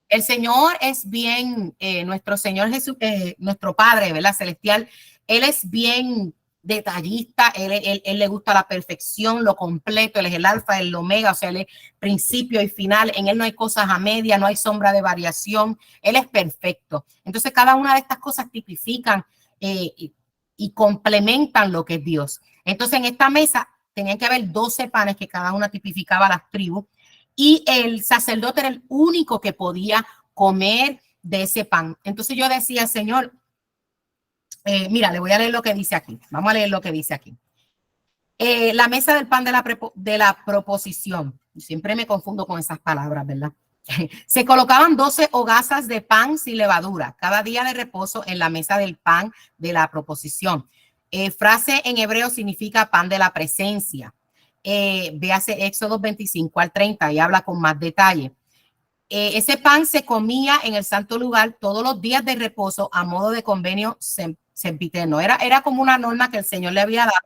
El Señor es bien, nuestro Señor Jesús, nuestro Padre, ¿verdad? Celestial, Él es bien detallista, él le gusta la perfección, lo completo, Él es el alfa, el omega, o sea, Él es principio y final, en Él no hay cosas a media, no hay sombra de variación, Él es perfecto. Entonces, cada una de estas cosas tipifican y complementan lo que es Dios. Entonces, en esta mesa tenían que haber 12 panes que cada una tipificaba las tribus y el sacerdote era el único que podía comer de ese pan. Entonces yo decía, Señor, mira, le voy a leer lo que dice aquí. Vamos a leer lo que dice aquí. La mesa del pan de la proposición. Siempre me confundo con esas palabras, ¿verdad? Se colocaban 12 hogazas de pan sin levadura cada día de reposo en la mesa del pan de la proposición. Frase en hebreo significa pan de la presencia. Véase Éxodo 25 al 30 y habla con más detalle. Ese pan se comía en el santo lugar todos los días de reposo a modo de convenio sempiterno. Era como una norma que el Señor le había dado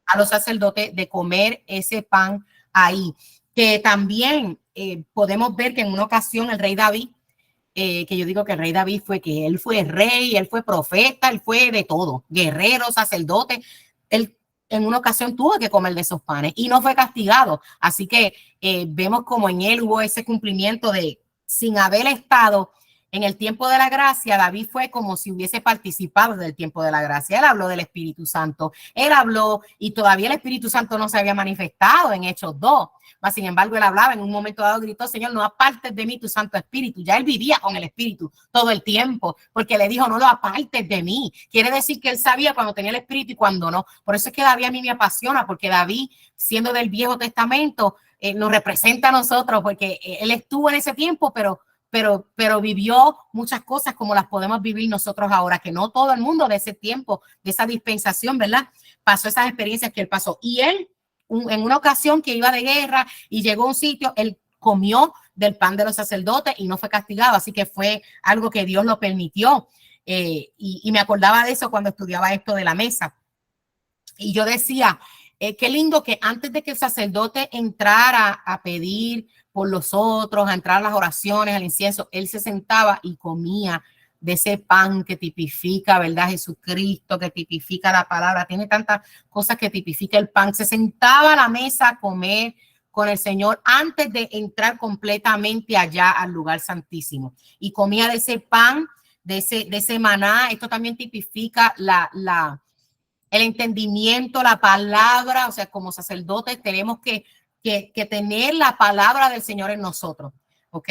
a los sacerdotes de comer ese pan ahí. Que también podemos ver que en una ocasión el rey David, que yo digo que el rey David él fue rey, él fue profeta, él fue de todo, guerrero, sacerdote. Él en una ocasión tuvo que comer de esos panes y no fue castigado. Así que vemos como en él hubo ese cumplimiento de, sin haber estado en el tiempo de la gracia, David fue como si hubiese participado del tiempo de la gracia. Él habló del Espíritu Santo, él habló y todavía el Espíritu Santo no se había manifestado en Hechos 2. Mas, sin embargo, él hablaba en un momento dado, gritó, Señor, no apartes de mí tu Santo Espíritu. Ya él vivía con el Espíritu todo el tiempo, porque le dijo, no lo apartes de mí. Quiere decir que él sabía cuando tenía el Espíritu y cuando no. Por eso es que David a mí me apasiona, porque David, siendo del Viejo Testamento, nos representa a nosotros, porque él estuvo en ese tiempo, pero vivió muchas cosas como las podemos vivir nosotros ahora, que no todo el mundo de ese tiempo, de esa dispensación, ¿verdad? Pasó esas experiencias que él pasó. Y él, en una ocasión que iba de guerra y llegó a un sitio, él comió del pan de los sacerdotes y no fue castigado, así que fue algo que Dios lo permitió. Y me acordaba de eso cuando estudiaba esto de la mesa. Y yo decía, qué lindo que antes de que el sacerdote entrara a pedir por los otros, a entrar a las oraciones, al incienso, él se sentaba y comía de ese pan que tipifica, ¿verdad? Jesucristo, que tipifica la palabra, tiene tantas cosas que tipifica el pan. Se sentaba a la mesa a comer con el Señor antes de entrar completamente allá al lugar santísimo. Y comía de ese pan, de ese maná. Esto también tipifica el entendimiento, la palabra. O sea, como sacerdotes tenemos que tener la palabra del Señor en nosotros, ¿ok?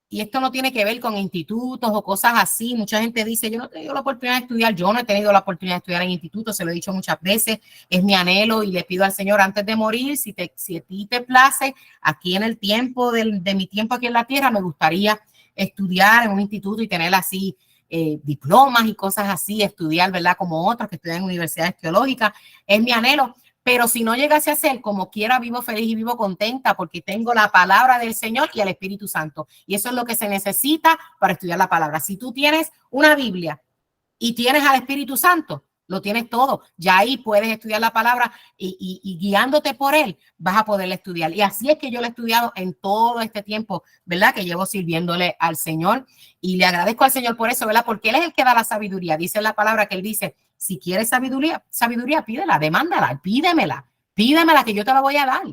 Y esto no tiene que ver con institutos o cosas así. Mucha gente dice, yo no he tenido la oportunidad de estudiar. Yo no he tenido la oportunidad de estudiar en institutos, se lo he dicho muchas veces. Es mi anhelo y le pido al Señor antes de morir, si a ti te place, aquí en el tiempo de mi tiempo aquí en la tierra, me gustaría estudiar en un instituto y tener así diplomas y cosas así, estudiar, ¿verdad? Como otros que estudian en universidades teológicas. Es mi anhelo. Pero si no llegase a ser, como quiera, vivo feliz y vivo contenta porque tengo la palabra del Señor y el Espíritu Santo. Y eso es lo que se necesita para estudiar la palabra. Si tú tienes una Biblia y tienes al Espíritu Santo, lo tienes todo. Ya ahí puedes estudiar la palabra y guiándote por él vas a poder estudiar. Y así es que yo lo he estudiado en todo este tiempo, ¿verdad? Que llevo sirviéndole al Señor y le agradezco al Señor por eso, ¿verdad? Porque él es el que da la sabiduría. Dice la palabra que él dice, si quieres sabiduría, pídela, demándala, pídemela que yo te la voy a dar.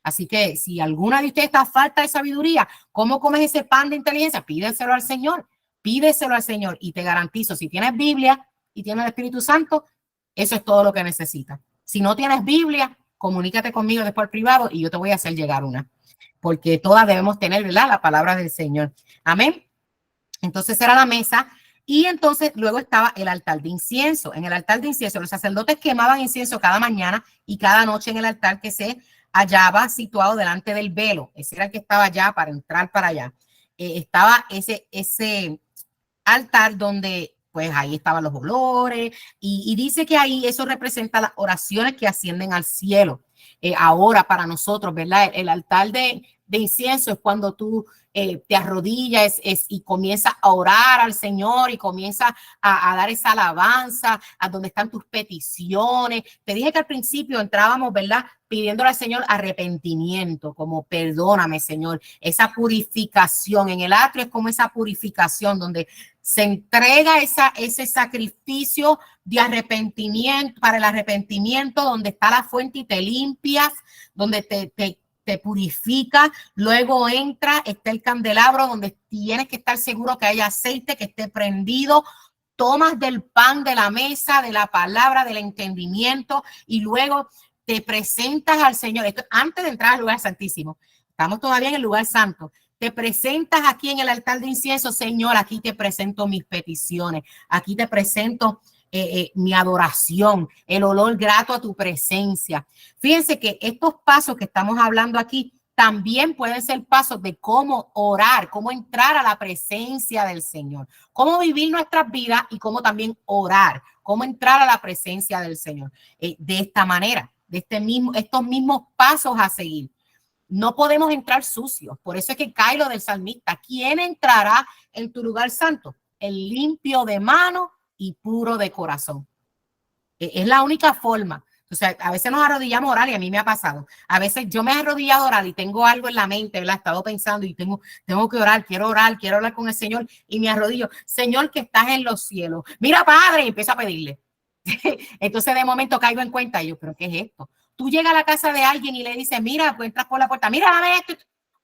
Así que si alguna de ustedes está a falta de sabiduría, ¿cómo comes ese pan de inteligencia? Pídeselo al Señor. Pídeselo al Señor y te garantizo, si tienes Biblia y tienes el Espíritu Santo, eso es todo lo que necesitas. Si no tienes Biblia, comunícate conmigo después privado y yo te voy a hacer llegar una, porque todas debemos tener, ¿verdad? La palabra del Señor. Amén. Entonces era la mesa y entonces luego estaba el altar de incienso. En el altar de incienso los sacerdotes quemaban incienso cada mañana y cada noche en el altar que se hallaba situado delante del velo. Ese era el que estaba allá para entrar para allá. Estaba ese altar donde pues ahí estaban los olores y dice que ahí eso representa las oraciones que ascienden al cielo. Ahora para nosotros, ¿verdad? El altar de incienso es cuando tú te arrodillas y comienzas a orar al Señor y comienzas a dar esa alabanza a donde están tus peticiones. Te dije que al principio entrábamos, ¿verdad? Pidiéndole al Señor arrepentimiento, como perdóname, Señor, esa purificación. En el atrio es como esa purificación donde se entrega ese sacrificio de arrepentimiento, para el arrepentimiento, donde está la fuente y te limpias, donde te purifica, luego entra, está el candelabro donde tienes que estar seguro que haya aceite, que esté prendido, tomas del pan de la mesa, de la palabra, del entendimiento y luego te presentas al Señor. Esto antes de entrar al lugar santísimo. Estamos todavía en el lugar santo. Te presentas aquí en el altar de incienso, Señor, aquí te presento mis peticiones, aquí te presento mi adoración, el olor grato a tu presencia. Fíjense que estos pasos que estamos hablando aquí también pueden ser pasos de cómo orar, cómo entrar a la presencia del Señor, cómo vivir nuestras vidas y cómo también orar, cómo entrar a la presencia del Señor de esta manera, de estos mismos pasos a seguir. No podemos entrar sucios. Por eso es que cae lo del salmista. ¿Quién entrará en tu lugar santo? El limpio de mano y puro de corazón. Es la única forma. O sea, a veces nos arrodillamos a orar y a mí me ha pasado. A veces yo me he arrodillado a orar y tengo algo en la mente, ¿verdad? He estado pensando y tengo que orar, quiero hablar con el Señor y me arrodillo. Señor que estás en los cielos. Mira, Padre, y empiezo a pedirle. Entonces de momento caigo en cuenta y yo, ¿pero qué es esto? Tú llegas a la casa de alguien y le dices, mira, pues entras por la puerta, mira, dame esto.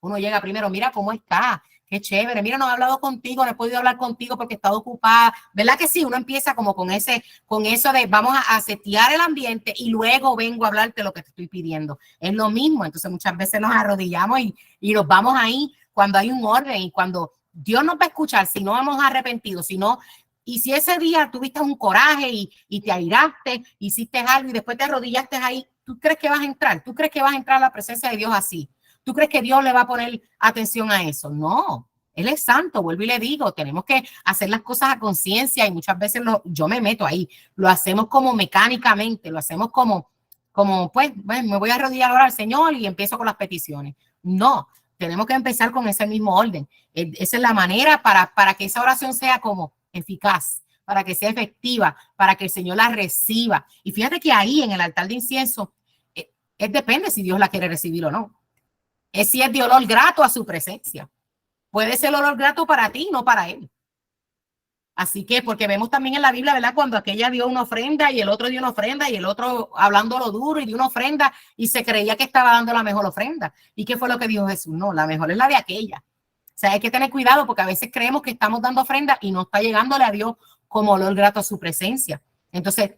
Uno llega primero, mira cómo está, qué chévere, mira, no he hablado contigo, no he podido hablar contigo porque he estado ocupada. ¿Verdad que sí? Uno empieza como con eso de vamos a setear el ambiente y luego vengo a hablarte lo que te estoy pidiendo. Es lo mismo, entonces muchas veces nos arrodillamos y nos vamos ahí cuando hay un orden y cuando Dios nos va a escuchar, si no hemos arrepentido, si no. Y si ese día tuviste un coraje y te airaste, hiciste algo y después te arrodillaste ahí, ¿tú crees que vas a entrar? ¿Tú crees que vas a entrar a la presencia de Dios así? ¿Tú crees que Dios le va a poner atención a eso? No, Él es santo, vuelvo y le digo, tenemos que hacer las cosas a conciencia y muchas veces yo me meto ahí, lo hacemos como mecánicamente, lo hacemos como pues me voy a arrodillar ahora al Señor y empiezo con las peticiones. No, tenemos que empezar con ese mismo orden. Esa es la manera para que esa oración sea como eficaz, para que sea efectiva, para que el Señor la reciba. Y fíjate que ahí en el altar de incienso, depende si Dios la quiere recibir o no. Es si es de olor grato a su presencia. Puede ser olor grato para ti, no para Él. Así que, porque vemos también en la Biblia, ¿verdad? Cuando aquella dio una ofrenda y el otro dio una ofrenda y el otro hablando lo duro y dio una ofrenda y se creía que estaba dando la mejor ofrenda. ¿Y qué fue lo que dijo Jesús? No, la mejor es la de aquella. O sea, hay que tener cuidado porque a veces creemos que estamos dando ofrenda y no está llegándole a Dios como olor grato a su presencia. Entonces,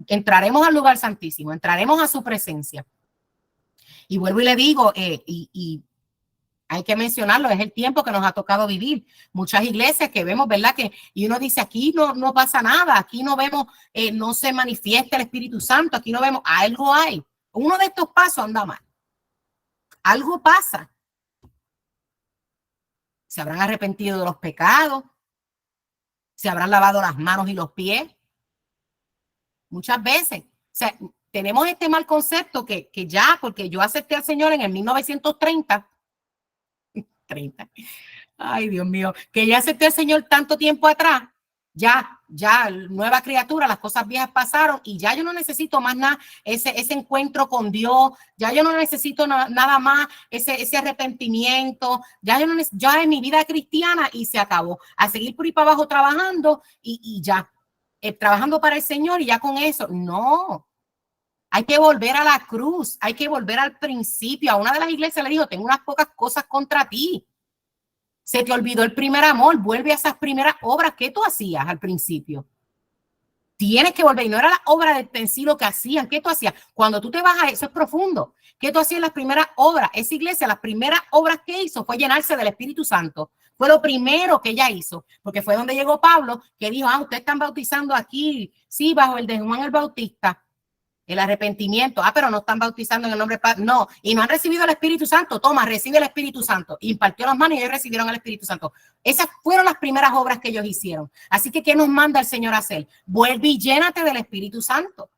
entraremos al lugar santísimo, entraremos a su presencia. Y vuelvo y le digo, hay que mencionarlo, es el tiempo que nos ha tocado vivir. Muchas iglesias que vemos, ¿verdad? Y uno dice, aquí no pasa nada, aquí no vemos, no se manifiesta el Espíritu Santo, aquí no vemos, algo hay. Uno de estos pasos anda mal. Algo pasa. Se habrán arrepentido de los pecados, se habrán lavado las manos y los pies. Muchas veces. O sea, tenemos este mal concepto que ya, porque yo acepté al Señor en el 1930, ay, Dios mío, que ya acepté al Señor tanto tiempo atrás, ya, nueva criatura, las cosas viejas pasaron y ya yo no necesito más nada, ese encuentro con Dios, ya yo no necesito nada más, ese arrepentimiento, ya en mi vida cristiana y se acabó. A seguir por ahí para abajo trabajando y ya, trabajando para el Señor y ya con eso, no. Hay que volver a la cruz, hay que volver al principio. A una de las iglesias le dijo, tengo unas pocas cosas contra ti. Se te olvidó el primer amor, vuelve a esas primeras obras que tú hacías al principio. Tienes que volver, y no era la obra del pensilo que hacían, ¿qué tú hacías? Cuando tú te vas a eso es profundo. ¿Qué tú hacías en las primeras obras? Esa iglesia, las primeras obras que hizo fue llenarse del Espíritu Santo. Fue lo primero que ella hizo, porque fue donde llegó Pablo, que dijo, ustedes están bautizando aquí, sí, bajo el de Juan el Bautista. El arrepentimiento, pero no están bautizando en el nombre de Padre, no, y no han recibido el Espíritu Santo, toma, recibe el Espíritu Santo, impartió las manos y ellos recibieron el Espíritu Santo. Esas fueron las primeras obras que ellos hicieron. Así que, ¿qué nos manda el Señor a hacer? Vuelve y llénate del Espíritu Santo.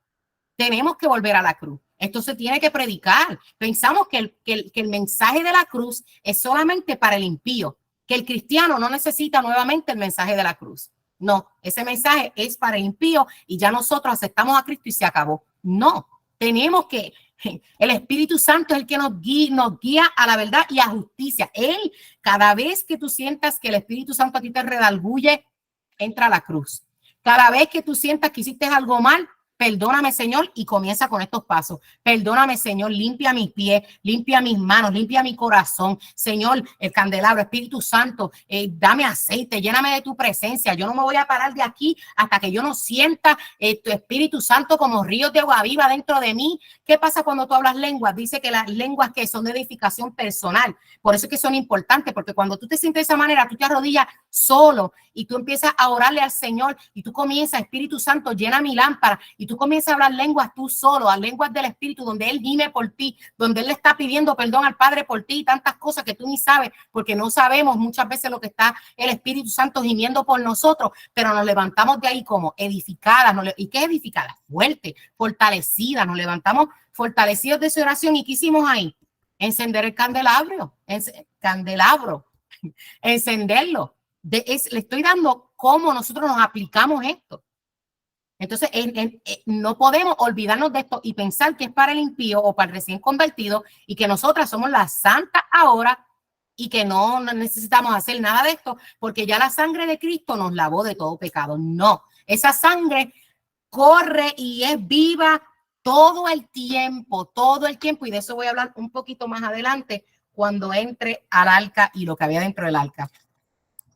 Tenemos que volver a la cruz. Esto se tiene que predicar. Pensamos que el mensaje de la cruz es solamente para el impío, que el cristiano no necesita nuevamente el mensaje de la cruz. No, ese mensaje es para el impío y ya nosotros aceptamos a Cristo y se acabó. No, tenemos que, el Espíritu Santo es el que nos guía a la verdad y a justicia. Él, cada vez que tú sientas que el Espíritu Santo a ti te redarguye, entra a la cruz. Cada vez que tú sientas que hiciste algo mal, perdóname, Señor, y comienza con estos pasos. Perdóname, Señor, limpia mis pies, limpia mis manos, limpia mi corazón. Señor, el candelabro, Espíritu Santo, dame aceite, lléname de tu presencia. Yo no me voy a parar de aquí hasta que yo no sienta tu Espíritu Santo como ríos de agua viva dentro de mí. ¿Qué pasa cuando tú hablas lenguas? Dice que las lenguas que son de edificación personal. Por eso es que son importantes, porque cuando tú te sientes de esa manera, tú te arrodillas solo y tú empiezas a orarle al Señor y tú comienzas, Espíritu Santo, llena mi lámpara y tú comienzas a hablar lenguas tú solo, a lenguas del Espíritu, donde Él gime por ti, donde Él le está pidiendo perdón al Padre por ti y tantas cosas que tú ni sabes, porque no sabemos muchas veces lo que está el Espíritu Santo gimiendo por nosotros, pero nos levantamos de ahí como edificadas. ¿Y qué es edificada? Fuerte, fortalecida. Nos levantamos fortalecidos de su oración. ¿Y qué hicimos ahí? Encender el candelabro, encenderlo. Le estoy dando cómo nosotros nos aplicamos esto. Entonces, no podemos olvidarnos de esto y pensar que es para el impío o para el recién convertido y que nosotras somos las santas ahora y que no necesitamos hacer nada de esto porque ya la sangre de Cristo nos lavó de todo pecado. No, esa sangre corre y es viva todo el tiempo y de eso voy a hablar un poquito más adelante cuando entre al arca y lo que había dentro del arca.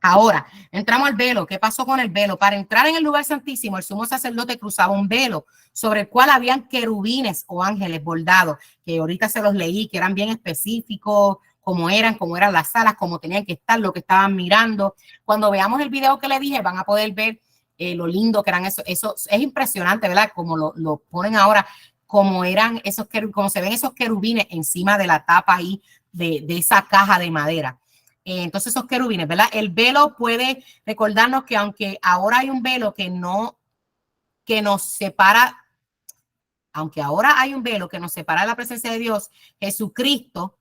Ahora, entramos al velo. ¿Qué pasó con el velo? Para entrar en el lugar santísimo, el sumo sacerdote cruzaba un velo sobre el cual habían querubines o ángeles bordados, que ahorita se los leí, que eran bien específicos, cómo eran las salas, cómo tenían que estar, lo que estaban mirando. Cuando veamos el video que le dije, van a poder ver lo lindo que eran esos. Eso es impresionante, ¿verdad? Como lo ponen ahora, como eran esos querubines, como se ven esos querubines encima de la tapa ahí de esa caja de madera. Entonces esos querubines, ¿verdad? El velo puede recordarnos que aunque ahora hay un velo que nos separa, aunque ahora hay un velo que nos separa de la presencia de Dios, Jesucristo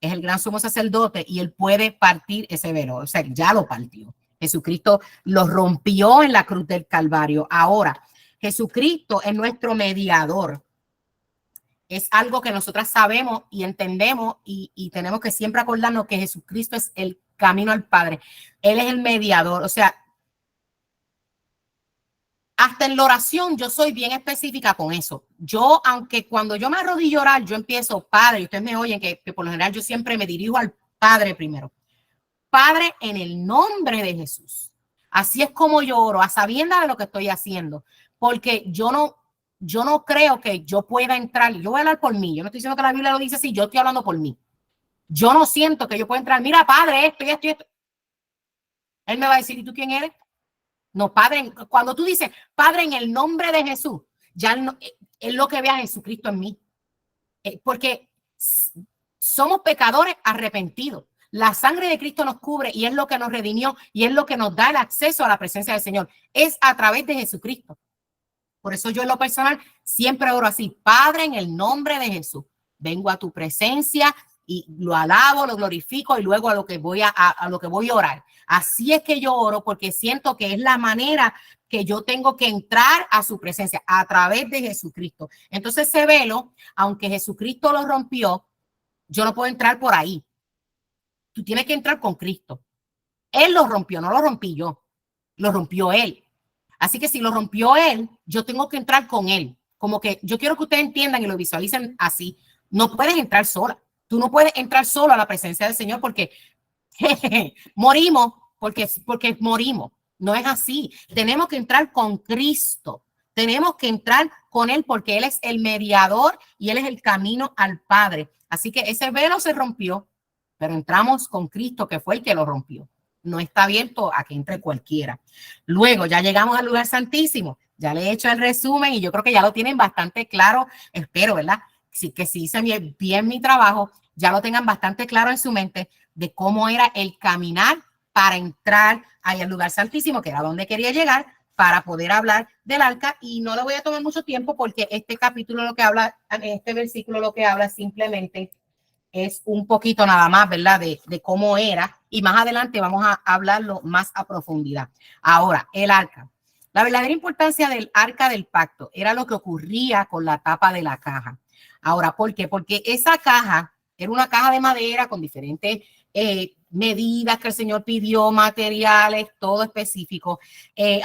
es el gran sumo sacerdote y él puede partir ese velo, o sea, ya lo partió. Jesucristo lo rompió en la cruz del Calvario. Ahora, Jesucristo es nuestro mediador. Es algo que nosotras sabemos y entendemos y tenemos que siempre acordarnos que Jesucristo es el camino al Padre. Él es el mediador. O sea, hasta en la oración yo soy bien específica con eso. Yo, aunque cuando yo me arrodillo a orar, yo empiezo Padre, y ustedes me oyen que por lo general yo siempre me dirijo al Padre primero. Padre, en el nombre de Jesús. Así es como yo oro, a sabiendas de lo que estoy haciendo, porque yo no creo que yo pueda entrar. Yo voy a hablar por mí. Yo no estoy diciendo que la Biblia lo dice así, yo estoy hablando por mí. Yo no siento que yo pueda entrar. Mira, Padre, esto y esto y esto. Él me va a decir, ¿y tú quién eres? No, Padre, cuando tú dices, Padre, en el nombre de Jesús, ya es lo que ve a Jesucristo en mí. Porque somos pecadores arrepentidos. La sangre de Cristo nos cubre y es lo que nos redimió y es lo que nos da el acceso a la presencia del Señor. Es a través de Jesucristo. Por eso yo en lo personal siempre oro así, Padre, en el nombre de Jesús, vengo a tu presencia y lo alabo, lo glorifico y luego a lo que voy a lo que voy a orar. Así es que yo oro porque siento que es la manera que yo tengo que entrar a su presencia a través de Jesucristo. Entonces ese velo, aunque Jesucristo lo rompió, yo no puedo entrar por ahí. Tú tienes que entrar con Cristo. Él lo rompió, no lo rompí yo, lo rompió Él. Así que si lo rompió Él, yo tengo que entrar con Él. Como que yo quiero que ustedes entiendan y lo visualicen así. No puedes entrar sola. Tú no puedes entrar solo a la presencia del Señor porque morimos, porque morimos. No es así. Tenemos que entrar con Cristo. Tenemos que entrar con Él porque Él es el mediador y Él es el camino al Padre. Así que ese velo se rompió, pero entramos con Cristo, que fue el que lo rompió. No está abierto a que entre cualquiera. Luego ya llegamos al lugar santísimo. Ya le he hecho el resumen y yo creo que ya lo tienen bastante claro. Espero, ¿verdad? Que si hice bien mi trabajo, ya lo tengan bastante claro en su mente de cómo era el caminar para entrar ahí al lugar santísimo, que era donde quería llegar, para poder hablar del arca. Y no le voy a tomar mucho tiempo porque este capítulo lo que habla, este versículo lo que habla simplemente es un poquito nada más, ¿verdad? De cómo era. Y más adelante vamos a hablarlo más a profundidad. Ahora, el arca. La verdadera importancia del arca del pacto era lo que ocurría con la tapa de la caja. Ahora, ¿por qué? Porque esa caja era una caja de madera con diferentes medidas que el Señor pidió, materiales, todo específico.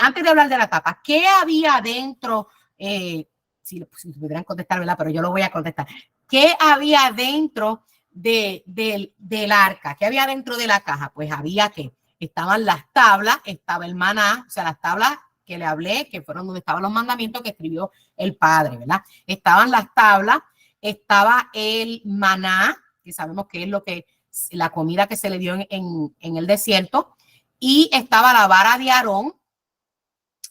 Antes de hablar de la tapa, ¿qué había dentro? Si pudieran contestar, ¿verdad? Pero yo lo voy a contestar. ¿Qué había dentro del arca? ¿Qué había dentro de la caja? Pues había que estaban las tablas, estaba el maná, o sea, las tablas que le hablé, que fueron donde estaban los mandamientos que escribió el Padre, ¿verdad? Estaban las tablas, estaba el maná, que sabemos que es la comida que se le dio en el desierto, y estaba la vara de Aarón,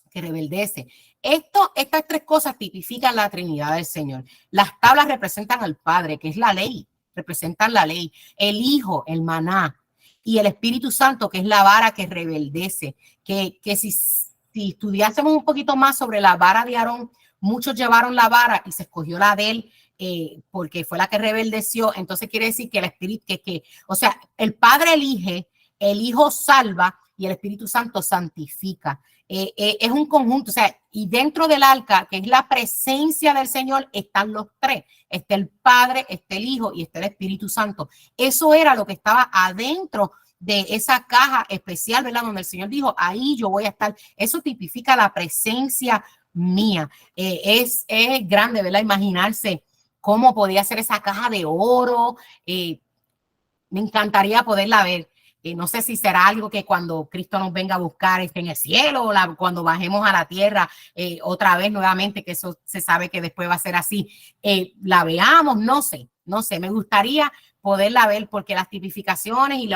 que rebeldece. Estas tres cosas tipifican la Trinidad del Señor. Las tablas representan al Padre, que es la ley, representan la ley. El Hijo, el maná, y el Espíritu Santo, que es la vara que rebeldece. Que si estudiásemos un poquito más sobre la vara de Aarón, muchos llevaron la vara y se escogió la de él porque fue la que rebeldeció. Entonces quiere decir que el Espíritu, o sea, el Padre elige, el Hijo salva y el Espíritu Santo santifica. Es un conjunto, o sea, y dentro del arca, que es la presencia del Señor, están los tres. Está el Padre, está el Hijo y está el Espíritu Santo. Eso era lo que estaba adentro de esa caja especial, ¿verdad? Donde el Señor dijo, ahí yo voy a estar. Eso tipifica la presencia mía. Es grande, ¿verdad? Imaginarse cómo podía ser esa caja de oro. Me encantaría poderla ver. No sé si será algo que cuando Cristo nos venga a buscar esté en el cielo o cuando bajemos a la tierra otra vez nuevamente, que eso se sabe que después va a ser así, la veamos, no sé, me gustaría poderla ver porque las tipificaciones y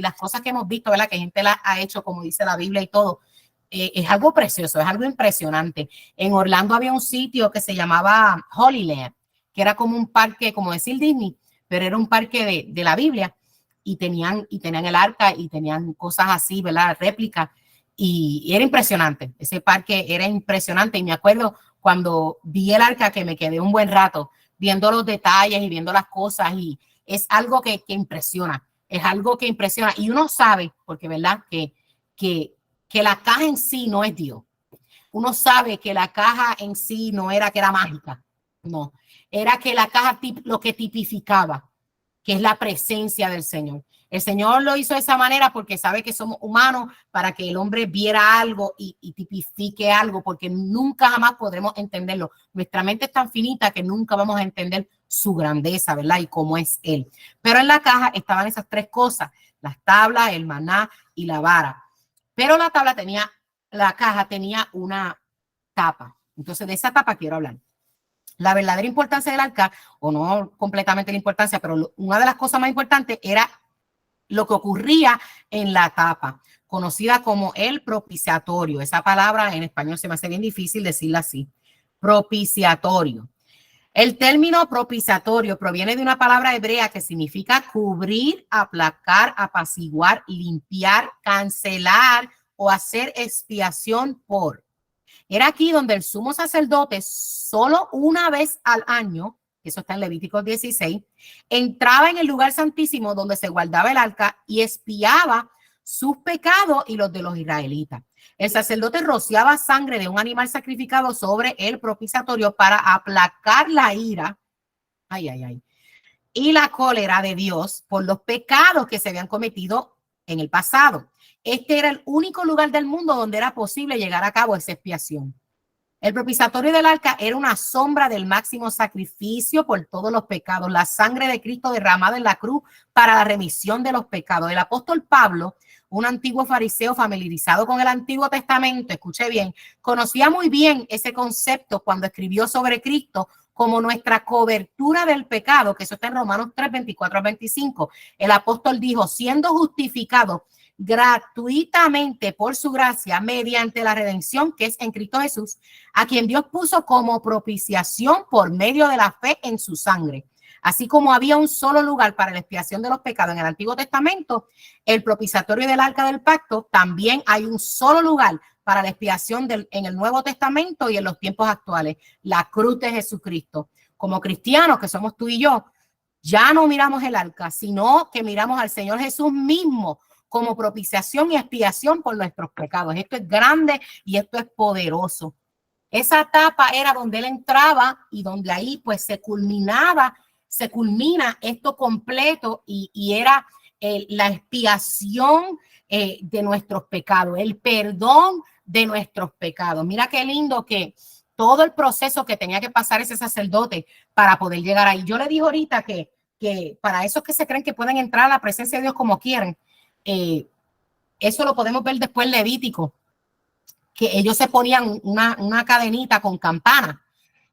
las cosas que hemos visto, ¿verdad? Que gente la ha hecho, como dice la Biblia y todo, es algo precioso, es algo impresionante. En Orlando había un sitio que se llamaba Holy Land, que era como un parque, como decir Disney, pero era un parque de la Biblia. Y tenían el arca y tenían cosas así, ¿verdad? Réplicas. Y era impresionante. Ese parque era impresionante. Y me acuerdo cuando vi el arca que me quedé un buen rato viendo los detalles y viendo las cosas. Y es algo que impresiona. Es algo que impresiona. Y uno sabe, porque, ¿verdad? Que que la caja en sí no es Dios. Uno sabe que la caja en sí no era que era mágica, no, era que la caja lo que tipificaba, que es la presencia del Señor. El Señor lo hizo de esa manera porque sabe que somos humanos, para que el hombre viera algo y tipifique algo, porque nunca jamás podremos entenderlo. Nuestra mente es tan finita que nunca vamos a entender su grandeza, ¿verdad? Y cómo es Él. Pero en la caja estaban esas tres cosas: las tablas, el maná y la vara. Pero la caja tenía una tapa. Entonces, de esa tapa quiero hablar. La verdadera importancia del arca, o no completamente la importancia, pero una de las cosas más importantes era lo que ocurría en la tapa, conocida como el propiciatorio. Esa palabra en español se me hace bien difícil decirla así. Propiciatorio. El término propiciatorio proviene de una palabra hebrea que significa cubrir, aplacar, apaciguar, limpiar, cancelar o hacer expiación por. Era aquí donde el sumo sacerdote solo una vez al año, eso está en Levítico 16, entraba en el lugar santísimo donde se guardaba el arca y expiaba sus pecados y los de los israelitas. El sacerdote rociaba sangre de un animal sacrificado sobre el propiciatorio para aplacar la ira, y la cólera de Dios por los pecados que se habían cometido en el pasado. Este era el único lugar del mundo donde era posible llegar a cabo esa expiación. El propiciatorio del arca era una sombra del máximo sacrificio por todos los pecados, la sangre de Cristo derramada en la cruz para la remisión de los pecados. El apóstol Pablo, un antiguo fariseo familiarizado con el Antiguo Testamento, escuche bien, conocía muy bien ese concepto cuando escribió sobre Cristo como nuestra cobertura del pecado, que eso está en Romanos 3, 24 a 25. El apóstol dijo: siendo justificado gratuitamente por su gracia mediante la redención que es en Cristo Jesús, a quien Dios puso como propiciación por medio de la fe en su sangre. Así como había un solo lugar para la expiación de los pecados en el Antiguo Testamento, el propiciatorio del Arca del Pacto, también hay un solo lugar para la expiación en el Nuevo Testamento y en los tiempos actuales: la cruz de Jesucristo. Como cristianos que somos tú y yo, ya no miramos el arca, sino que miramos al Señor Jesús mismo como propiciación y expiación por nuestros pecados. Esto es grande y esto es poderoso. Esa etapa era donde él entraba y donde ahí pues se culmina esto completo y era la expiación de nuestros pecados, el perdón de nuestros pecados. Mira qué lindo que todo el proceso que tenía que pasar ese sacerdote para poder llegar ahí. Yo le dije ahorita que para esos que se creen que pueden entrar a la presencia de Dios como quieren, eso lo podemos ver después en Levítico, que ellos se ponían una cadenita con campana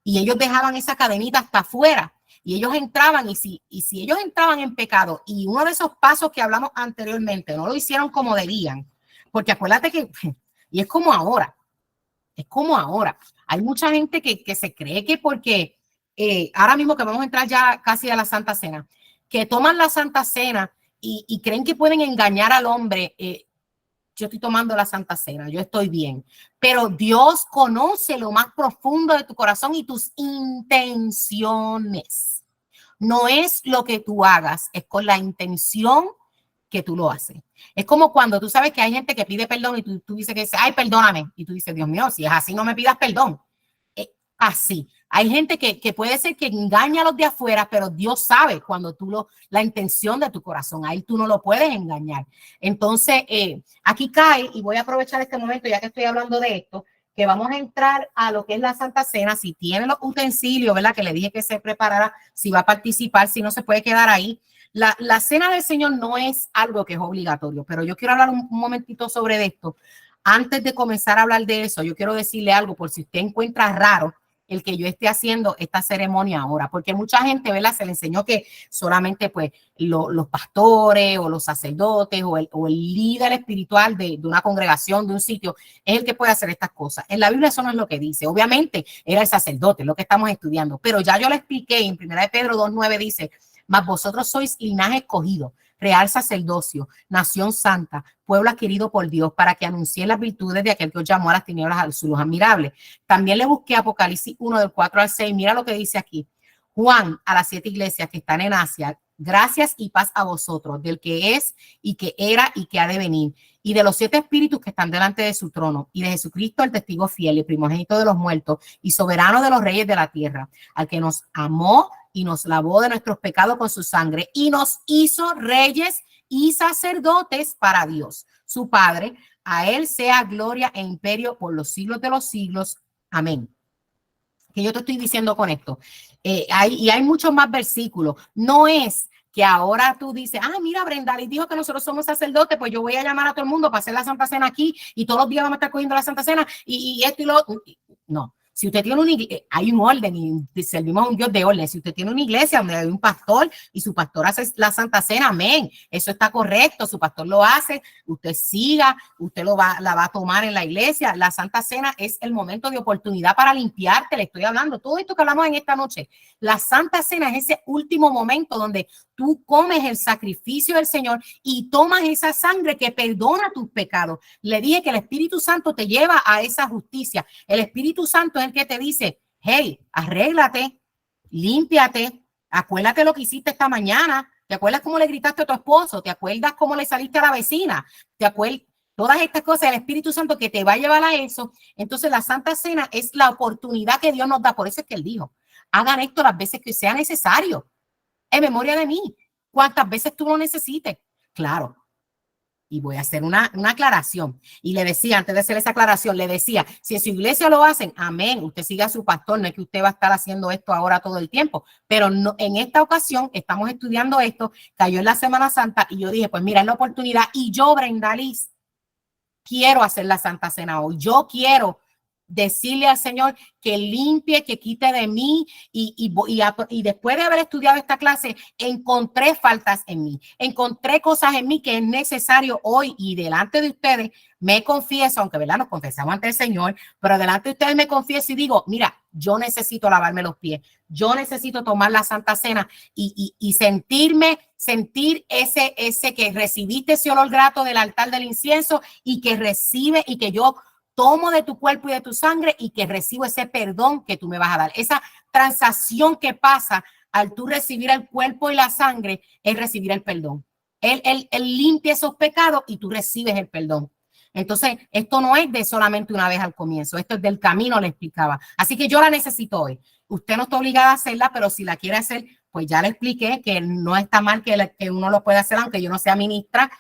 y ellos dejaban esa cadenita hasta afuera y ellos entraban, y si ellos entraban en pecado y uno de esos pasos que hablamos anteriormente no lo hicieron como debían, porque acuérdate que, y es como ahora, hay mucha gente que se cree que porque ahora mismo que vamos a entrar ya casi a la Santa Cena, que toman la Santa Cena y creen que pueden engañar al hombre. Yo estoy tomando la Santa Cena, yo estoy bien, pero Dios conoce lo más profundo de tu corazón y tus intenciones. No es lo que tú hagas, es con la intención que tú lo haces. Es como cuando tú sabes que hay gente que pide perdón y tú dices que ay, perdóname, y tú dices, Dios mío, si es así no me pidas perdón. Así. Hay gente que puede ser que engaña a los de afuera, pero Dios sabe cuando la intención de tu corazón, a él tú no lo puedes engañar. Entonces, aquí cae, y voy a aprovechar este momento, ya que estoy hablando de esto, que vamos a entrar a lo que es la Santa Cena. Si tiene los utensilios, ¿verdad? Que le dije que se preparara, si va a participar, si no se puede quedar ahí. La Cena del Señor no es algo que es obligatorio, pero yo quiero hablar un momentito sobre esto. Antes de comenzar a hablar de eso, yo quiero decirle algo por si usted encuentra raro el que yo esté haciendo esta ceremonia ahora, porque mucha gente, ¿verdad? Se le enseñó que solamente pues los pastores o los sacerdotes o el líder espiritual de una congregación, de un sitio, es el que puede hacer estas cosas. En la Biblia eso no es lo que dice. Obviamente era el sacerdote, lo que estamos estudiando, pero ya yo le expliqué en 1 Pedro 2:9 dice: mas vosotros sois linaje escogido, real sacerdocio, nación santa, pueblo adquirido por Dios, para que anuncien las virtudes de aquel que os llamó a las tinieblas a su luz admirable. También le busqué Apocalipsis 1 del 4 al 6. Mira lo que dice aquí. Juan, a las 7 iglesias que están en Asia, Gracias y paz a vosotros, del que es y que era y que ha de venir, y de los 7 espíritus que están delante de su trono, y de Jesucristo, el testigo fiel y primogénito de los muertos, y soberano de los reyes de la tierra, al que nos amó y nos lavó de nuestros pecados con su sangre, y nos hizo reyes y sacerdotes para Dios, su Padre. A él sea gloria e imperio por los siglos de los siglos. Amén. Que yo te estoy diciendo con esto. Hay muchos más versículos. No es que ahora tú dices, mira, Brenda Liz dijo que nosotros somos sacerdotes, pues yo voy a llamar a todo el mundo para hacer la Santa Cena aquí y todos los días vamos a estar cogiendo la Santa Cena y esto y lo otro. No. Si usted tiene una iglesia, hay un orden y servimos a un Dios de orden. Si usted tiene una iglesia donde hay un pastor y su pastor hace la Santa Cena, amén. Eso está correcto. Su pastor lo hace, usted siga, usted la va a tomar en la iglesia. La Santa Cena es el momento de oportunidad para limpiarte. Le estoy hablando. Todo esto que hablamos en esta noche. La Santa Cena es ese último momento donde tú comes el sacrificio del Señor y tomas esa sangre que perdona tus pecados. Le dije que el Espíritu Santo te lleva a esa justicia. El Espíritu Santo es el que te dice, hey, arréglate, límpiate, acuérdate lo que hiciste esta mañana, te acuerdas cómo le gritaste a tu esposo, te acuerdas cómo le saliste a la vecina, te acuerdas, todas estas cosas, el Espíritu Santo que te va a llevar a eso. Entonces la Santa Cena es la oportunidad que Dios nos da. Por eso es que Él dijo, hagan esto las veces que sea necesario, en memoria de mí, cuantas veces tú lo necesites. Claro. Y voy a hacer una aclaración. Y le decía, antes de hacer esa aclaración, le decía, si en su iglesia lo hacen, amén, usted siga a su pastor, no es que usted va a estar haciendo esto ahora todo el tiempo, pero no, en esta ocasión estamos estudiando esto, cayó en la Semana Santa y yo dije, pues mira, es la oportunidad y yo, Brenda Liz, quiero hacer la Santa Cena hoy, yo quiero decirle al Señor que limpie, que quite de mí y después de haber estudiado esta clase encontré faltas en mí, encontré cosas en mí que es necesario hoy y delante de ustedes me confieso, aunque verdad nos confesamos ante el Señor, pero delante de ustedes me confieso y digo, mira, yo necesito lavarme los pies, yo necesito tomar la Santa Cena y sentir ese que recibiste ese olor grato del altar del incienso y que recibe y que yo tomo de tu cuerpo y de tu sangre y que recibo ese perdón que tú me vas a dar. Esa transacción que pasa al tú recibir el cuerpo y la sangre es recibir el perdón. Él limpia esos pecados y tú recibes el perdón. Entonces, esto no es de solamente una vez al comienzo, esto es del camino, le explicaba. Así que yo la necesito hoy. Usted no está obligada a hacerla, pero si la quiere hacer, pues ya le expliqué que no está mal que uno lo pueda hacer, aunque yo no sea ministra,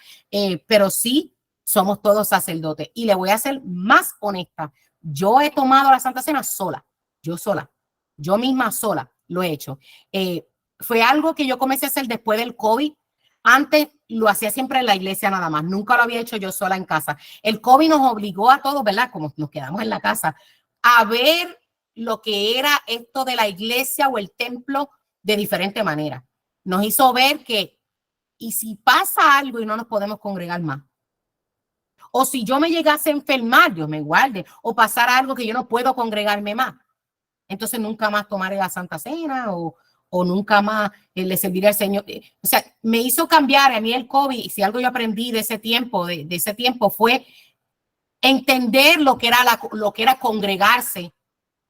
pero sí somos todos sacerdotes. Y le voy a ser más honesta. Yo he tomado la Santa Cena sola, yo misma sola lo he hecho. Fue algo que yo comencé a hacer después del COVID. Antes lo hacía siempre en la iglesia nada más. Nunca lo había hecho yo sola en casa. El COVID nos obligó a todos, ¿verdad? Como nos quedamos en la casa, a ver lo que era esto de la iglesia o el templo de diferente manera. Nos hizo ver que, y si pasa algo y no nos podemos congregar más, o si yo me llegase a enfermar, Dios me guarde, o pasar algo que yo no puedo congregarme más, entonces nunca más tomaré la Santa Cena o nunca más le serviré al Señor. O sea, me hizo cambiar a mí el COVID. Y si algo yo aprendí de ese tiempo, fue entender lo que era congregarse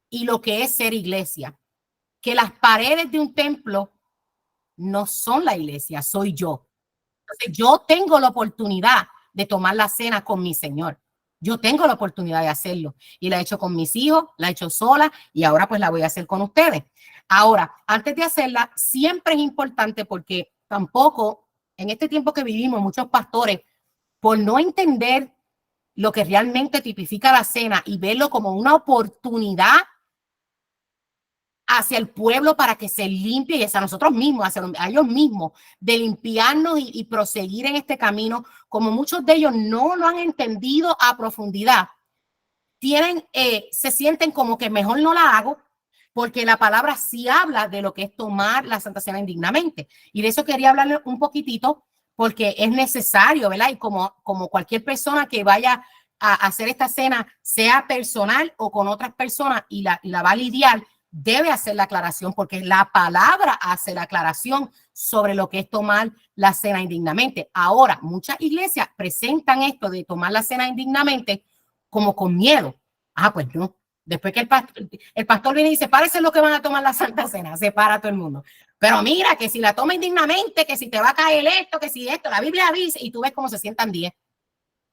y lo que es ser iglesia. Que las paredes de un templo no son la iglesia, soy yo. Entonces, yo tengo la oportunidad de tomar la cena con mi Señor. Yo tengo la oportunidad de hacerlo y la he hecho con mis hijos, la he hecho sola y ahora pues la voy a hacer con ustedes. Ahora, antes de hacerla, siempre es importante porque tampoco en este tiempo que vivimos, muchos pastores, por no entender lo que realmente tipifica la cena y verlo como una oportunidad hacia el pueblo para que se limpie y hacia nosotros mismos, a ellos mismos, de limpiarnos y proseguir en este camino, como muchos de ellos no lo han entendido a profundidad, se sienten como que mejor no la hago, porque la palabra sí habla de lo que es tomar la Santa Cena indignamente. Y de eso quería hablarle un poquitito, porque es necesario, ¿verdad? Y como cualquier persona que vaya a hacer esta cena, sea personal o con otras personas, y la va a lidiar, debe hacer la aclaración porque la palabra hace la aclaración sobre lo que es tomar la cena indignamente. Ahora, muchas iglesias presentan esto de tomar la cena indignamente como con miedo. Pues no. Después que el pastor viene y dice, párese lo que van a tomar la Santa Cena, se para todo el mundo. Pero mira, que si la toma indignamente, que si te va a caer esto, que si esto, la Biblia dice, y tú ves cómo se sientan 10.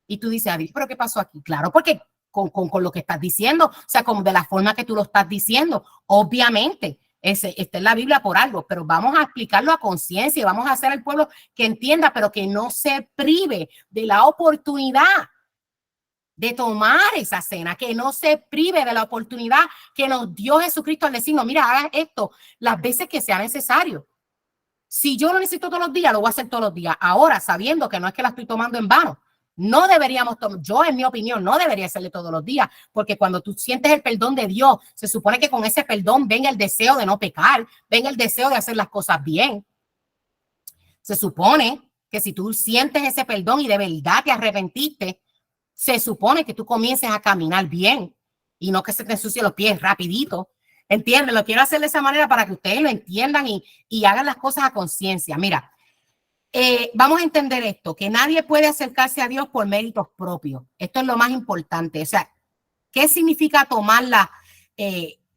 Y tú dices, Adil, ¿pero qué pasó aquí? Claro, porque con lo que estás diciendo, o sea, como de la forma que tú lo estás diciendo, obviamente, está en la Biblia por algo, pero vamos a explicarlo a conciencia y vamos a hacer al pueblo que entienda, pero que no se prive de la oportunidad de tomar esa cena, que no se prive de la oportunidad que nos dio Jesucristo al decirnos, mira, haga esto las veces que sea necesario. Si yo lo necesito todos los días, lo voy a hacer todos los días. Ahora, sabiendo que no es que la estoy tomando en vano, no deberíamos tomar, yo en mi opinión, no debería hacerle todos los días, porque cuando tú sientes el perdón de Dios, se supone que con ese perdón venga el deseo de no pecar, venga el deseo de hacer las cosas bien. Se supone que si tú sientes ese perdón y de verdad te arrepentiste, se supone que tú comiences a caminar bien y no que se te ensucien los pies rapidito. ¿Entiendes? Lo quiero hacer de esa manera para que ustedes lo entiendan y hagan las cosas a conciencia. Mira, vamos a entender esto, que nadie puede acercarse a Dios por méritos propios. Esto es lo más importante. O sea, ¿qué significa tomarla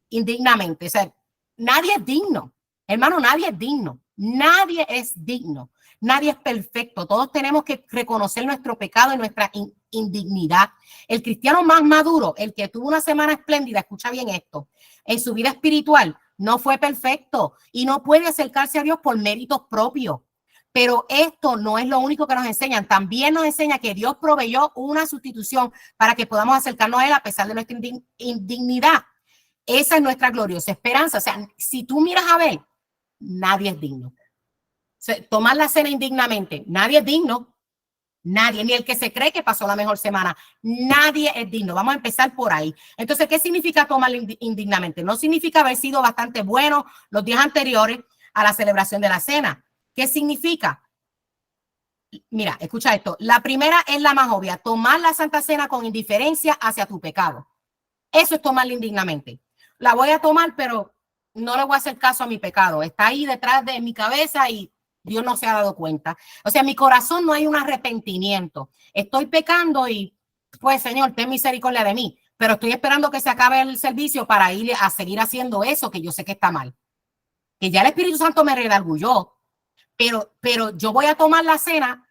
indignamente? O sea, nadie es digno. Hermano, nadie es digno. Nadie es digno. Nadie es perfecto. Todos tenemos que reconocer nuestro pecado y nuestra indignidad. El cristiano más maduro, el que tuvo una semana espléndida, escucha bien esto, en su vida espiritual, no fue perfecto y no puede acercarse a Dios por méritos propios. Pero esto no es lo único que nos enseñan. También nos enseña que Dios proveyó una sustitución para que podamos acercarnos a Él a pesar de nuestra indignidad. Esa es nuestra gloriosa esperanza. O sea, si tú miras a ver, nadie es digno. O sea, tomar la cena indignamente, nadie es digno. Nadie, ni el que se cree que pasó la mejor semana. Nadie es digno. Vamos a empezar por ahí. Entonces, ¿qué significa tomar indignamente? No significa haber sido bastante bueno los días anteriores a la celebración de la cena. ¿Qué significa? Mira, escucha esto. La primera es la más obvia. Tomar la Santa Cena con indiferencia hacia tu pecado. Eso es tomarla indignamente. La voy a tomar, pero no le voy a hacer caso a mi pecado. Está ahí detrás de mi cabeza y Dios no se ha dado cuenta. O sea, en mi corazón no hay un arrepentimiento. Estoy pecando y, pues, Señor, ten misericordia de mí. Pero estoy esperando que se acabe el servicio para ir a seguir haciendo eso que yo sé que está mal. Que ya el Espíritu Santo me redarguyó, pero yo voy a tomar la cena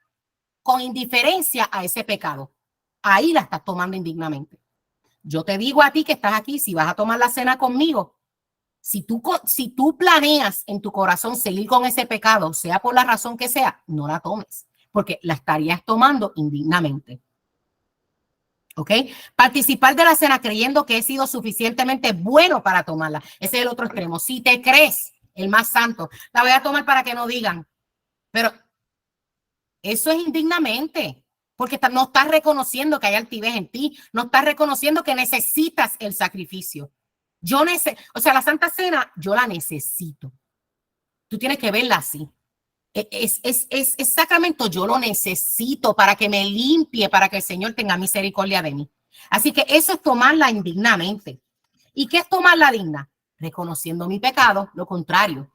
con indiferencia a ese pecado. Ahí la estás tomando indignamente. Yo te digo a ti que estás aquí, si vas a tomar la cena conmigo, si tú planeas en tu corazón seguir con ese pecado, sea por la razón que sea, no la tomes, porque la estarías tomando indignamente. ¿Ok? Participar de la cena creyendo que he sido suficientemente bueno para tomarla. Ese es el otro extremo. Si te crees el más santo, la voy a tomar para que no digan, pero eso es indignamente, porque no estás reconociendo que hay altivez en ti, no estás reconociendo que necesitas el sacrificio. O sea, la Santa Cena, yo la necesito. Tú tienes que verla así. Es sacramento, yo lo necesito para que me limpie, para que el Señor tenga misericordia de mí. Así que eso es tomarla indignamente. ¿Y qué es tomarla digna? Reconociendo mi pecado, lo contrario.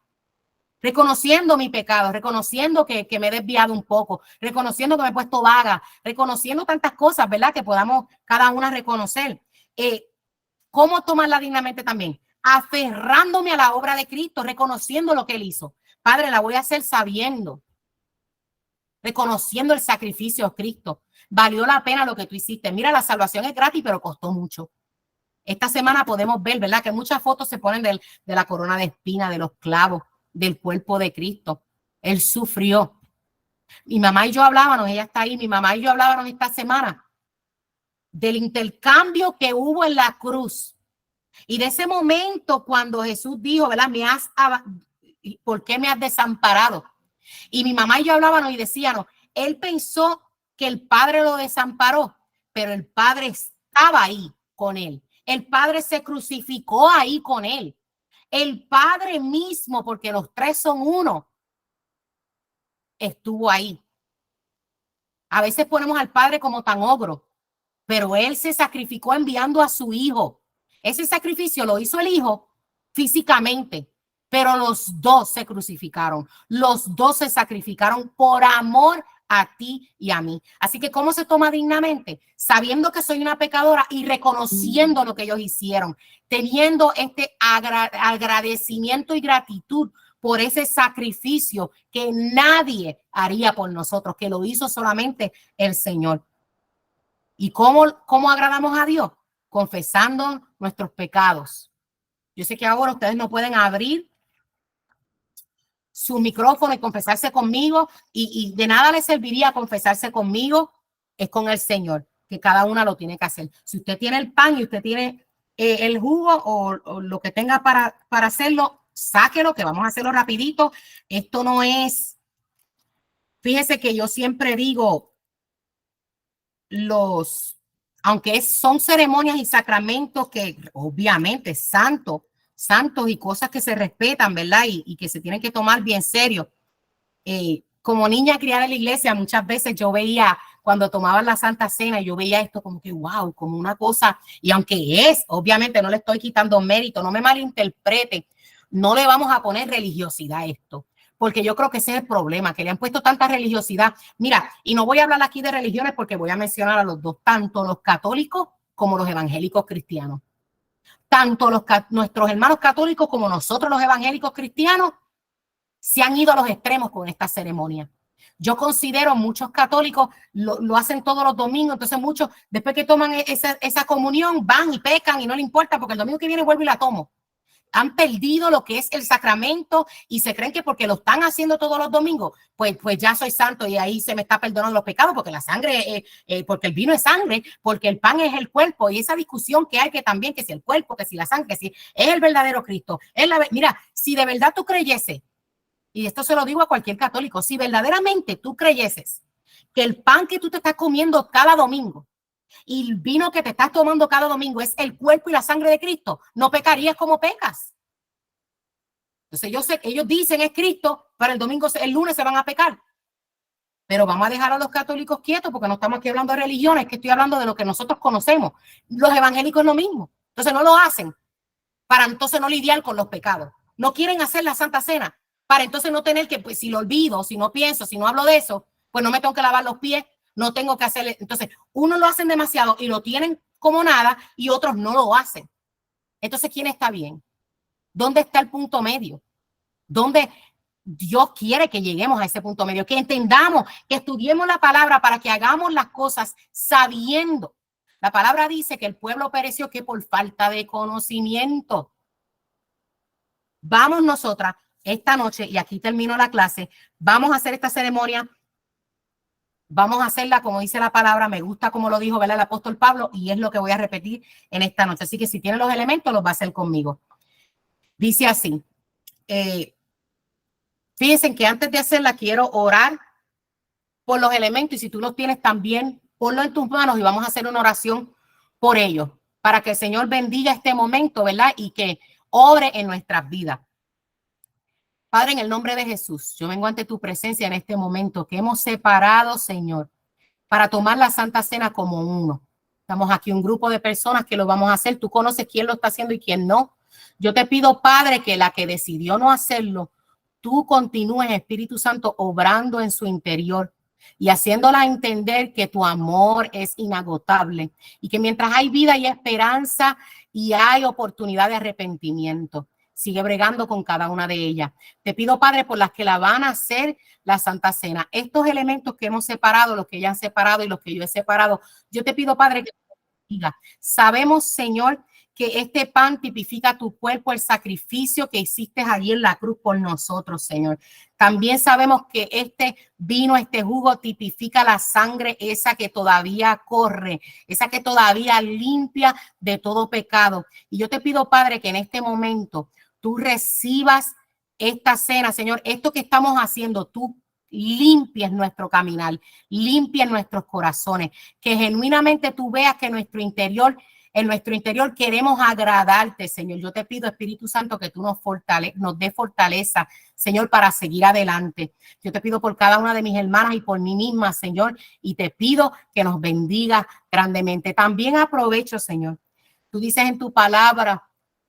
Reconociendo mi pecado, reconociendo que me he desviado un poco, reconociendo que me he puesto vaga, reconociendo tantas cosas, ¿verdad? Que podamos cada una reconocer. ¿Cómo tomarla dignamente también? Aferrándome a la obra de Cristo, reconociendo lo que Él hizo. Padre, la voy a hacer sabiendo, reconociendo el sacrificio de Cristo. Valió la pena lo que tú hiciste. Mira, la salvación es gratis, pero costó mucho. Esta semana podemos ver, ¿verdad? Que muchas fotos se ponen de la corona de espina, de los clavos, del cuerpo de Cristo. Él sufrió. Mi mamá y yo hablábamos, ella está ahí, mi mamá y yo hablábamos esta semana del intercambio que hubo en la cruz y de ese momento cuando Jesús dijo, ¿verdad? ¿Por qué me has desamparado? Y mi mamá y yo hablábamos y decíamos, él pensó que el Padre lo desamparó, pero el Padre estaba ahí con él. El Padre se crucificó ahí con él. El Padre mismo, porque los tres son uno, estuvo ahí. A veces ponemos al Padre como tan ogro, pero Él se sacrificó enviando a su Hijo. Ese sacrificio lo hizo el Hijo físicamente, pero los dos se crucificaron. Los dos se sacrificaron por amor a ti y a mí. Así que, ¿cómo se toma dignamente? Sabiendo que soy una pecadora y reconociendo lo que ellos hicieron, teniendo este agradecimiento y gratitud por ese sacrificio que nadie haría por nosotros, que lo hizo solamente el Señor. ¿Y cómo agradamos a Dios? Confesando nuestros pecados. Yo sé que ahora ustedes no pueden abrir su micrófono y confesarse conmigo, y de nada les serviría confesarse conmigo, es con el Señor, que cada una lo tiene que hacer. Si usted tiene el pan y usted tiene el jugo o lo que tenga para hacerlo, sáquelo, que vamos a hacerlo rapidito. Esto no es, fíjese que yo siempre digo, aunque son ceremonias y sacramentos que obviamente santos y cosas que se respetan, ¿verdad? Y que se tienen que tomar bien serio. Como niña criada en la iglesia, muchas veces yo veía, cuando tomaban la Santa Cena, yo veía esto como que, wow, como una cosa, y aunque obviamente no le estoy quitando mérito, no me malinterprete, no le vamos a poner religiosidad a esto, porque yo creo que ese es el problema, que le han puesto tanta religiosidad. Mira, y no voy a hablar aquí de religiones porque voy a mencionar a los dos, tanto los católicos como los evangélicos cristianos. Tanto nuestros hermanos católicos como nosotros los evangélicos cristianos se han ido a los extremos con esta ceremonia. Yo considero muchos católicos lo hacen todos los domingos, entonces muchos después que toman esa comunión van y pecan y no le importa porque el domingo que viene vuelvo y la tomo. Han perdido lo que es el sacramento y se creen que porque lo están haciendo todos los domingos, pues ya soy santo y ahí se me está perdonando los pecados, porque la sangre, porque el vino es sangre, porque el pan es el cuerpo, y esa discusión que hay que también, que si el cuerpo, que si la sangre, que si es el verdadero Cristo. Mira, si de verdad tú creyese, y esto se lo digo a cualquier católico, si verdaderamente tú creyeses que el pan que tú te estás comiendo cada domingo y el vino que te estás tomando cada domingo es el cuerpo y la sangre de Cristo, no pecarías como pecas. Entonces yo sé que ellos dicen es Cristo, pero el lunes se van a pecar. Pero vamos a dejar a los católicos quietos porque no estamos aquí hablando de religiones, que estoy hablando de lo que nosotros conocemos. Los evangélicos es lo mismo. Entonces no lo hacen para entonces no lidiar con los pecados. No quieren hacer la Santa Cena para entonces no tener que, pues si lo olvido, si no pienso, si no hablo de eso, pues no me tengo que lavar los pies, no tengo que hacerle. Entonces, unos lo hacen demasiado y lo tienen como nada y otros no lo hacen. Entonces, ¿quién está bien? ¿Dónde está el punto medio? ¿Dónde Dios quiere que lleguemos a ese punto medio? Que entendamos, que estudiemos la palabra para que hagamos las cosas sabiendo. La palabra dice que el pueblo pereció que por falta de conocimiento. Vamos nosotras esta noche, y aquí termino la clase, vamos a hacer esta ceremonia, vamos a hacerla como dice la palabra, me gusta como lo dijo, ¿verdad?, el apóstol Pablo, y es lo que voy a repetir en esta noche. Así que si tienen los elementos, los va a hacer conmigo. Dice así, fíjense que antes de hacerla quiero orar por los elementos, y si tú los tienes también, ponlo en tus manos y vamos a hacer una oración por ellos, para que el Señor bendiga este momento, ¿verdad?, y que obre en nuestras vidas. Padre, en el nombre de Jesús, yo vengo ante tu presencia en este momento que hemos separado, Señor, para tomar la Santa Cena como uno. Estamos aquí un grupo de personas que lo vamos a hacer. Tú conoces quién lo está haciendo y quién no. Yo te pido, Padre, que la que decidió no hacerlo, tú continúes, Espíritu Santo, obrando en su interior y haciéndola entender que tu amor es inagotable y que mientras hay vida y esperanza y hay oportunidad de arrepentimiento, sigue bregando con cada una de ellas. Te pido, Padre, por las que la van a hacer la Santa Cena, estos elementos que hemos separado, los que ya han separado y los que yo he separado, yo te pido, Padre, que diga. Sabemos, Señor, que este pan tipifica tu cuerpo, el sacrificio que hiciste allí en la cruz por nosotros, Señor. También sabemos que este vino, este jugo tipifica la sangre esa que todavía corre, esa que todavía limpia de todo pecado. Y yo te pido, Padre, que en este momento tú recibas esta cena, Señor, esto que estamos haciendo, tú limpies nuestro caminar, limpies nuestros corazones, que genuinamente tú veas que en nuestro interior queremos agradarte, Señor. Yo te pido, Espíritu Santo, que tú nos dé fortaleza, Señor, para seguir adelante. Yo te pido por cada una de mis hermanas y por mí misma, Señor, y te pido que nos bendiga grandemente. También aprovecho, Señor. Tú dices en tu palabra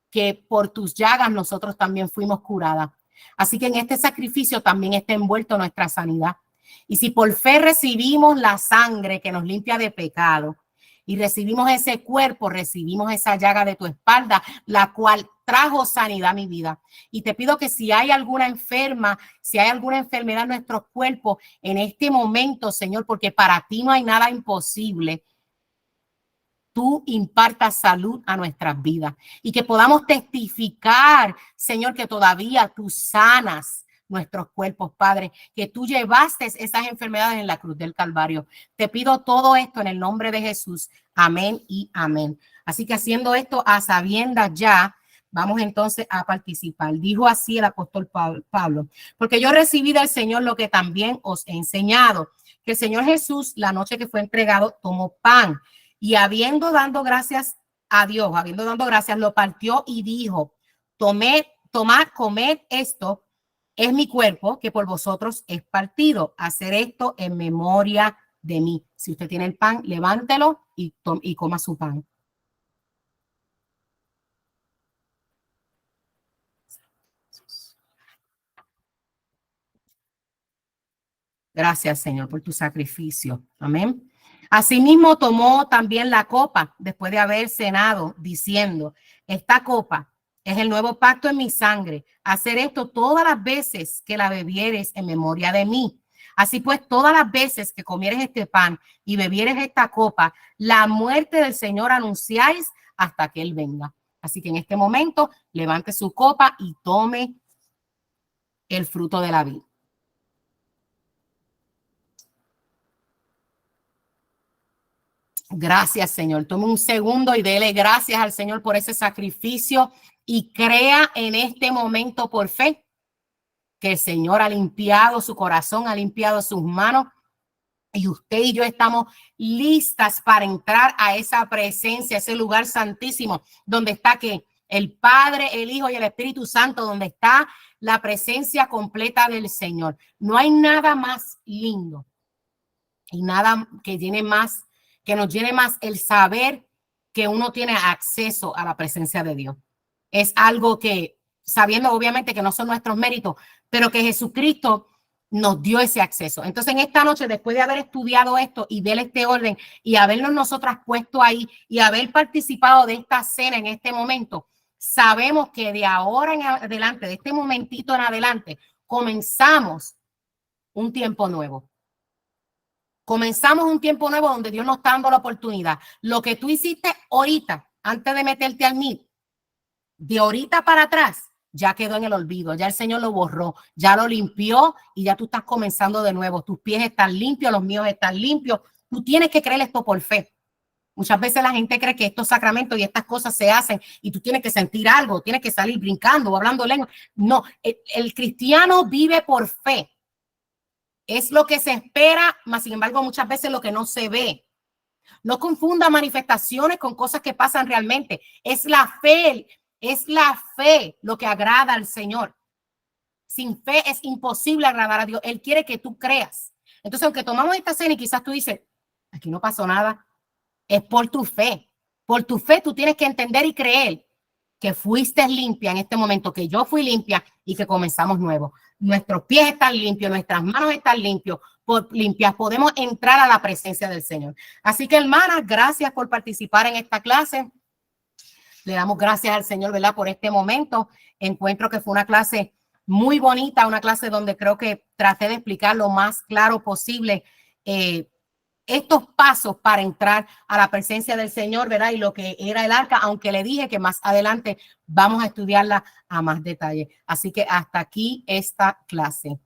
que por tus llagas nosotros también fuimos curadas. Así que en este sacrificio también está envuelto nuestra sanidad. Y si por fe recibimos la sangre que nos limpia de pecado y recibimos ese cuerpo, recibimos esa llaga de tu espalda, la cual trajo sanidad a mi vida. Y te pido que si hay alguna enferma, si hay alguna enfermedad en nuestros cuerpos en este momento, Señor, porque para ti no hay nada imposible, tú impartas salud a nuestras vidas y que podamos testificar, Señor, que todavía tú sanas nuestros cuerpos, Padre, que tú llevaste esas enfermedades en la cruz del Calvario. Te pido todo esto en el nombre de Jesús. Amén y amén. Así que haciendo esto a sabiendas ya, vamos entonces a participar. Dijo así el apóstol Pablo, porque yo recibí del Señor lo que también os he enseñado, que el Señor Jesús, la noche que fue entregado, tomó pan y habiendo dado gracias a Dios, habiendo dado gracias, lo partió y dijo, tomad, comed esto, es mi cuerpo que por vosotros es partido. Hacer esto en memoria de mí. Si usted tiene el pan, levántelo y coma su pan. Gracias, Señor, por tu sacrificio. Amén. Asimismo, tomó también la copa después de haber cenado, diciendo, esta copa es el nuevo pacto en mi sangre. Hacer esto todas las veces que la bebieres en memoria de mí. Así pues, todas las veces que comieres este pan y bebieres esta copa, la muerte del Señor anunciáis hasta que Él venga. Así que en este momento, levante su copa y tome el fruto de la vid. Gracias, Señor. Tome un segundo y dele gracias al Señor por ese sacrificio y crea en este momento por fe que el Señor ha limpiado su corazón, ha limpiado sus manos y usted y yo estamos listas para entrar a esa presencia, ese lugar santísimo donde está que el Padre, el Hijo y el Espíritu Santo, donde está la presencia completa del Señor. No hay nada más lindo y nada que llene más, que nos llene más el saber que uno tiene acceso a la presencia de Dios. Es algo que, sabiendo obviamente que no son nuestros méritos, pero que Jesucristo nos dio ese acceso. Entonces, en esta noche, después de haber estudiado esto y ver este orden y habernos nosotras puesto ahí y haber participado de esta cena en este momento, sabemos que de ahora en adelante, de este momentito en adelante, comenzamos un tiempo nuevo. Comenzamos un tiempo nuevo donde Dios nos está dando la oportunidad. Lo que tú hiciste ahorita, antes de meterte al MIT, de ahorita para atrás, ya quedó en el olvido. Ya el Señor lo borró, ya lo limpió y ya tú estás comenzando de nuevo. Tus pies están limpios, los míos están limpios. Tú tienes que creer esto por fe. Muchas veces la gente cree que estos sacramentos y estas cosas se hacen y tú tienes que sentir algo, tienes que salir brincando o hablando lengua. No, el cristiano vive por fe. Es lo que se espera, mas sin embargo muchas veces lo que no se ve. No confunda manifestaciones con cosas que pasan realmente. Es la fe lo que agrada al Señor. Sin fe es imposible agradar a Dios. Él quiere que tú creas. Entonces, aunque tomamos esta cena y quizás tú dices, aquí no pasó nada, es por tu fe. Por tu fe tú tienes que entender y creer que fuiste limpia en este momento, que yo fui limpia y que comenzamos nuevo. Nuestros pies están limpios, nuestras manos están limpias, podemos entrar a la presencia del Señor. Así que, hermanas, gracias por participar en esta clase. Le damos gracias al Señor, ¿verdad? Por este momento. Encuentro que fue una clase muy bonita, una clase donde creo que traté de explicar lo más claro posible estos pasos para entrar a la presencia del Señor, ¿verdad? Y lo que era el arca, aunque le dije que más adelante vamos a estudiarla a más detalle. Así que hasta aquí esta clase.